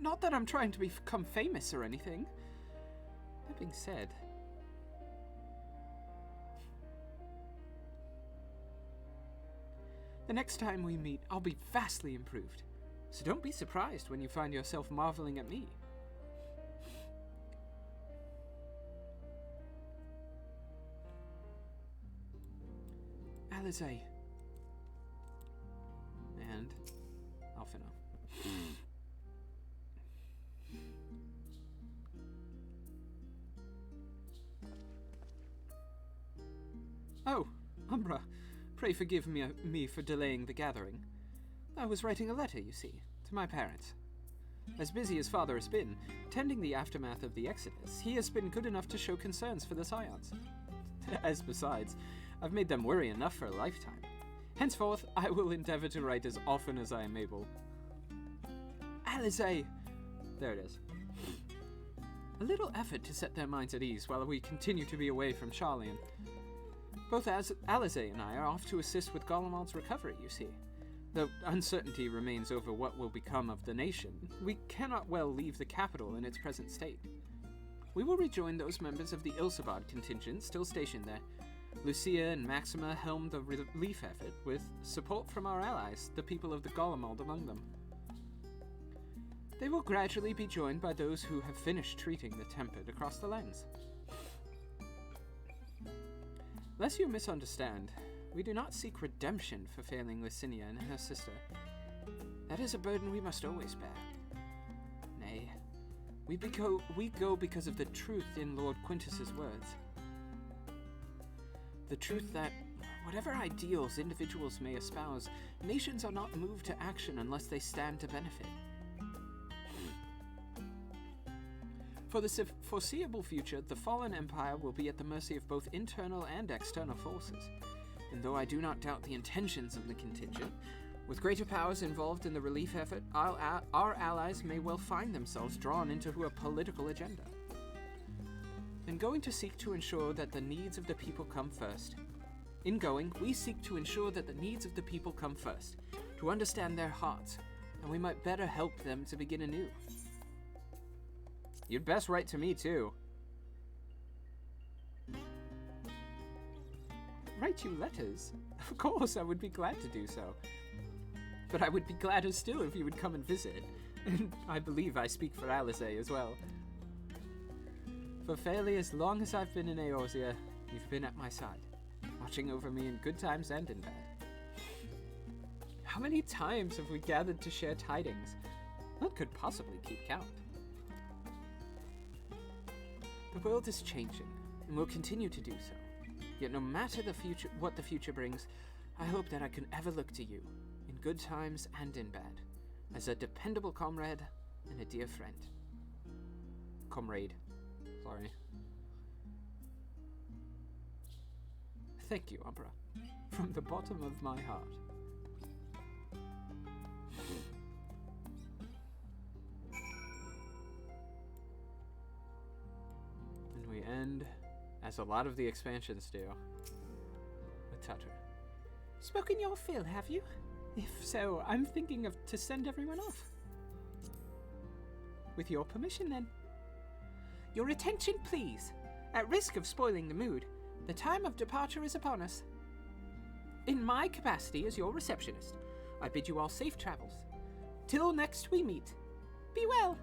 Not that I'm trying to become famous or anything. That being said, the next time we meet, I'll be vastly improved. So don't be surprised when you find yourself marveling at me. Alizé. And Alphino. Oh, Umbra, pray forgive me for delaying the gathering. I was writing a letter, you see, to my parents. As busy as Father has been, tending the aftermath of the Exodus, he has been good enough to show concerns for the Scions. As besides, I've made them worry enough for a lifetime. Henceforth, I will endeavor to write as often as I am able. Alizé! There it is. A little effort to set their minds at ease while we continue to be away from Charlian. Both Alizé and I are off to assist with Golemald's recovery, you see. Though uncertainty remains over what will become of the nation, we cannot well leave the capital in its present state. We will rejoin those members of the Ilsabad contingent still stationed there. Lucia and Maxima helm the relief effort, with support from our allies, the people of the Golemald among them. They will gradually be joined by those who have finished treating the tempered across the lands. Lest you misunderstand, we do not seek redemption for failing Licinia and her sister. That is a burden we must always bear. Nay, we go because of the truth in Lord Quintus's words. The truth that, whatever ideals individuals may espouse, nations are not moved to action unless they stand to benefit. For the foreseeable future, the fallen empire will be at the mercy of both internal and external forces. And though I do not doubt the intentions of the contingent, with greater powers involved in the relief effort, our allies may well find themselves drawn into a political agenda. I'm going to seek to ensure that the needs of the people come first. In going, we seek to ensure that the needs of the people come first, to understand their hearts, and we might better help them to begin anew. You'd best write to me, too. Write you letters? Of course, I would be glad to do so. But I would be gladder still if you would come and visit. And I believe I speak for Alizé as well. For fairly as long as I've been in Eorzea, you've been at my side, watching over me in good times and in bad. How many times have we gathered to share tidings? None could possibly keep count. The world is changing, and will continue to do so. Yet no matter what the future brings, I hope that I can ever look to you, in good times and in bad, as a dependable comrade and a dear friend. Comrade. Sorry. Thank you, Umbra, from the bottom of my heart. And we end, as a lot of the expansions do, with Tatar. Spoken your fill, have you? If so, I'm thinking to send everyone off. With your permission, then. Your attention, please. At risk of spoiling the mood, the time of departure is upon us. In my capacity as your receptionist, I bid you all safe travels. Till next we meet, be well.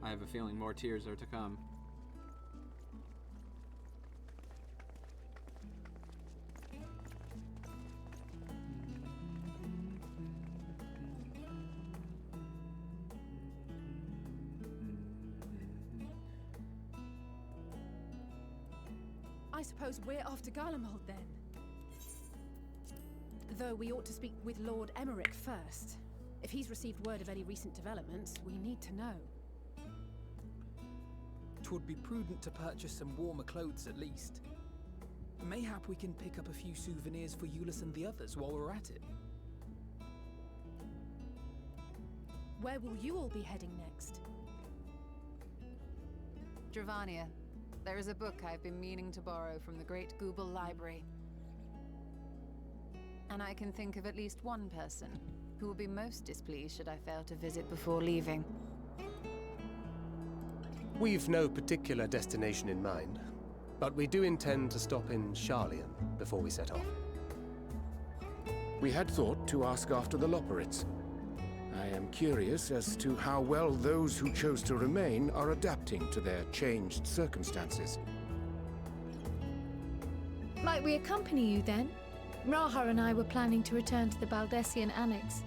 I have a feeling more tears are to come. I suppose we're off to Garlemald then. Though we ought to speak with Lord Emmerich first. If he's received word of any recent developments, we need to know. 'Twould be prudent to purchase some warmer clothes at least. Mayhap we can pick up a few souvenirs for Euless and the others while we're at it. Where will you all be heading next? Dravania. There is a book I've been meaning to borrow from the Great Google Library. And I can think of at least one person who will be most displeased should I fail to visit before leaving. We've no particular destination in mind, but we do intend to stop in Sharlayan before we set off. We had thought to ask after the Loporrits. I am curious as to how well those who chose to remain are adapting to their changed circumstances. Might we accompany you then? Raha and I were planning to return to the Baldessian Annex.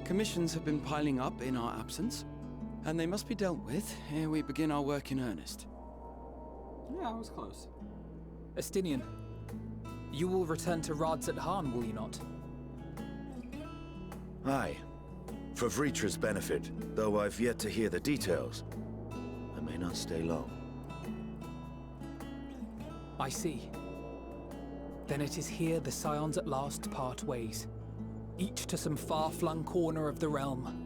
Commissions have been piling up in our absence, and they must be dealt with ere we begin our work in earnest. Yeah, I was close. Estinian, you will return to Rads at Han, will you not? Aye. For Vritra's benefit, though I've yet to hear the details. I may not stay long. I see. Then it is here the Scions at last part ways, each to some far-flung corner of the realm.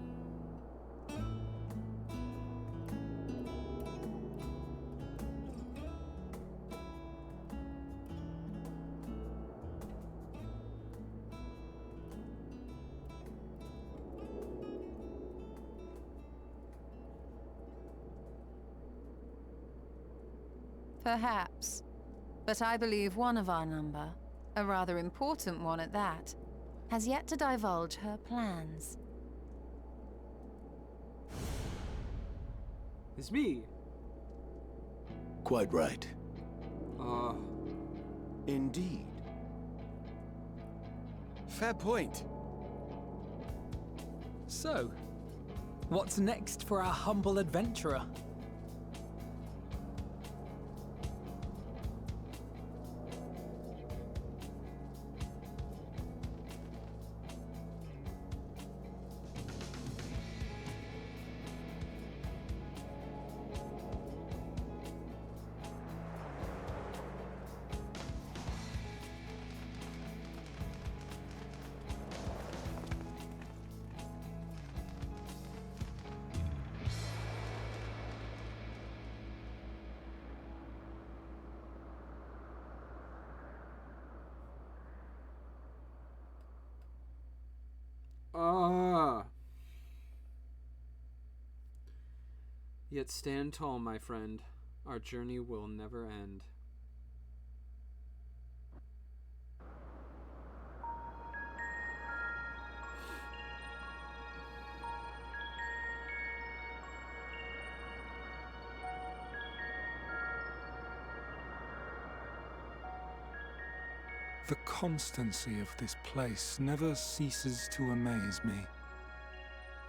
Perhaps. But I believe one of our number, a rather important one at that, has yet to divulge her plans. It's me. Quite right. Indeed. Fair point. So, what's next for our humble adventurer? Yet stand tall, my friend. Our journey will never end. The constancy of this place never ceases to amaze me.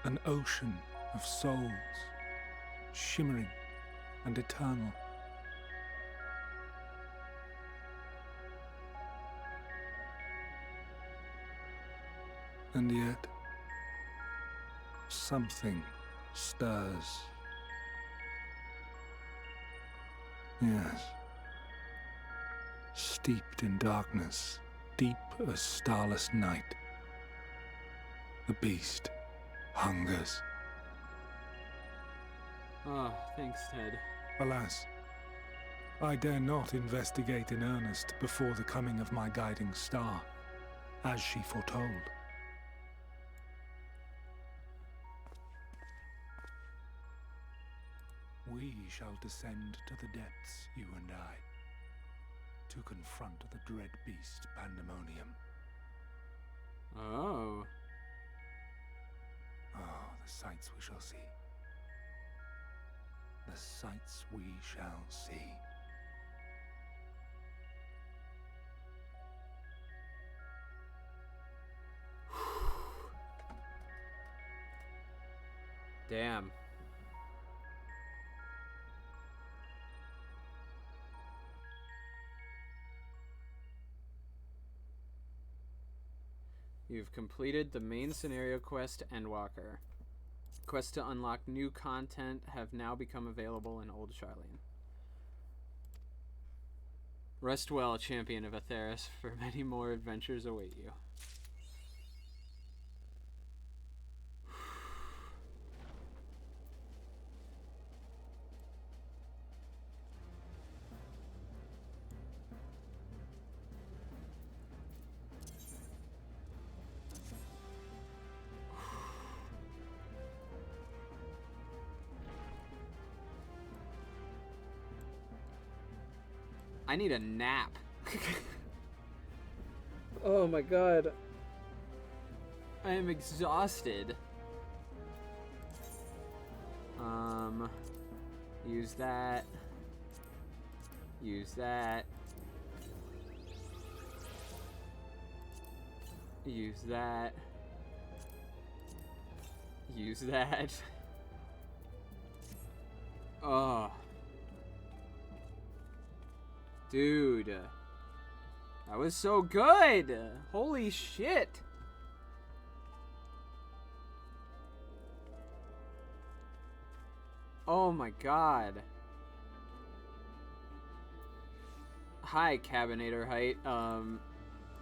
An ocean of souls, shimmering and eternal. And yet, something stirs. Yes. Steeped in darkness, deep as starless night. The beast hungers. Oh, thanks, Ted. Alas, I dare not investigate in earnest before the coming of my guiding star, as she foretold. We shall descend to the depths, you and I, to confront the dread beast Pandemonium. Oh. Oh, the sights we shall see. The sights we shall see. Damn. You've completed the main scenario quest, Endwalker. Quests to unlock new content have now become available in Old Charlene. Rest well, champion of Atheris, for many more adventures await you. I need a nap. Oh my god. I am exhausted. Use that. Use that. Use that. Use that. Oh. Dude. That was so good. Holy shit. Oh my god. Hi, Cabinator Height. I'm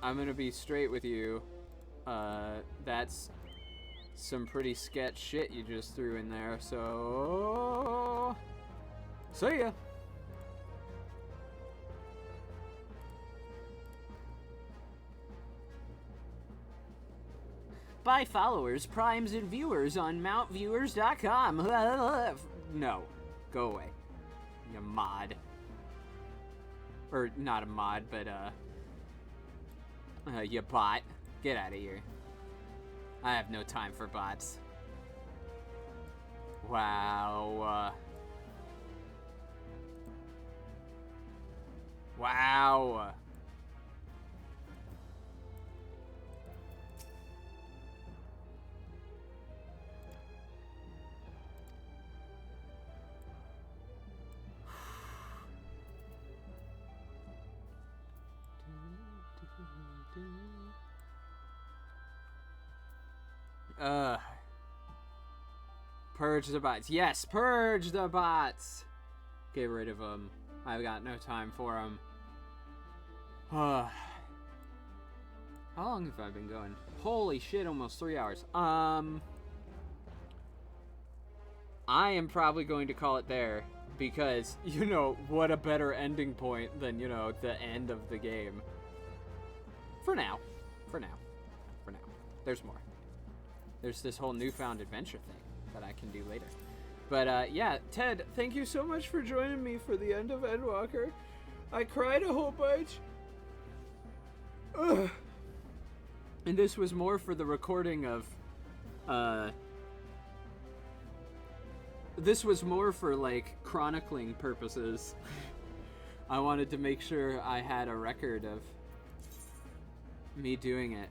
gonna be straight with you. That's some pretty sketch shit you just threw in there, so... See ya! By followers, primes, and viewers on mountviewers.com. No. Go away. You mod. Or, not a mod, but, you bot. Get out of here. I have no time for bots. Wow. Wow. Purge the bots. Yes, purge the bots. Get rid of them. I've got no time for them. How long have I been going? Holy shit, almost 3 hours. I am probably going to call it there because, you know, what a better ending point than, you know, the end of the game. For now. For now. For now. There's more. There's this whole newfound adventure thing that I can do later. But, yeah, Ted, thank you so much for joining me for the end of Endwalker. I cried a whole bunch. Ugh. And this was more for the recording of, this was more for, like, chronicling purposes. I wanted to make sure I had a record of me doing it.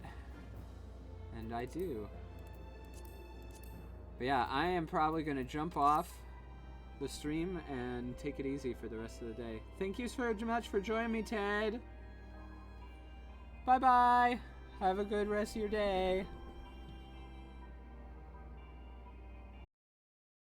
And I do. But yeah, I am probably going to jump off the stream and take it easy for the rest of the day. Thank you so much for joining me, Ted. Bye-bye. Have a good rest of your day.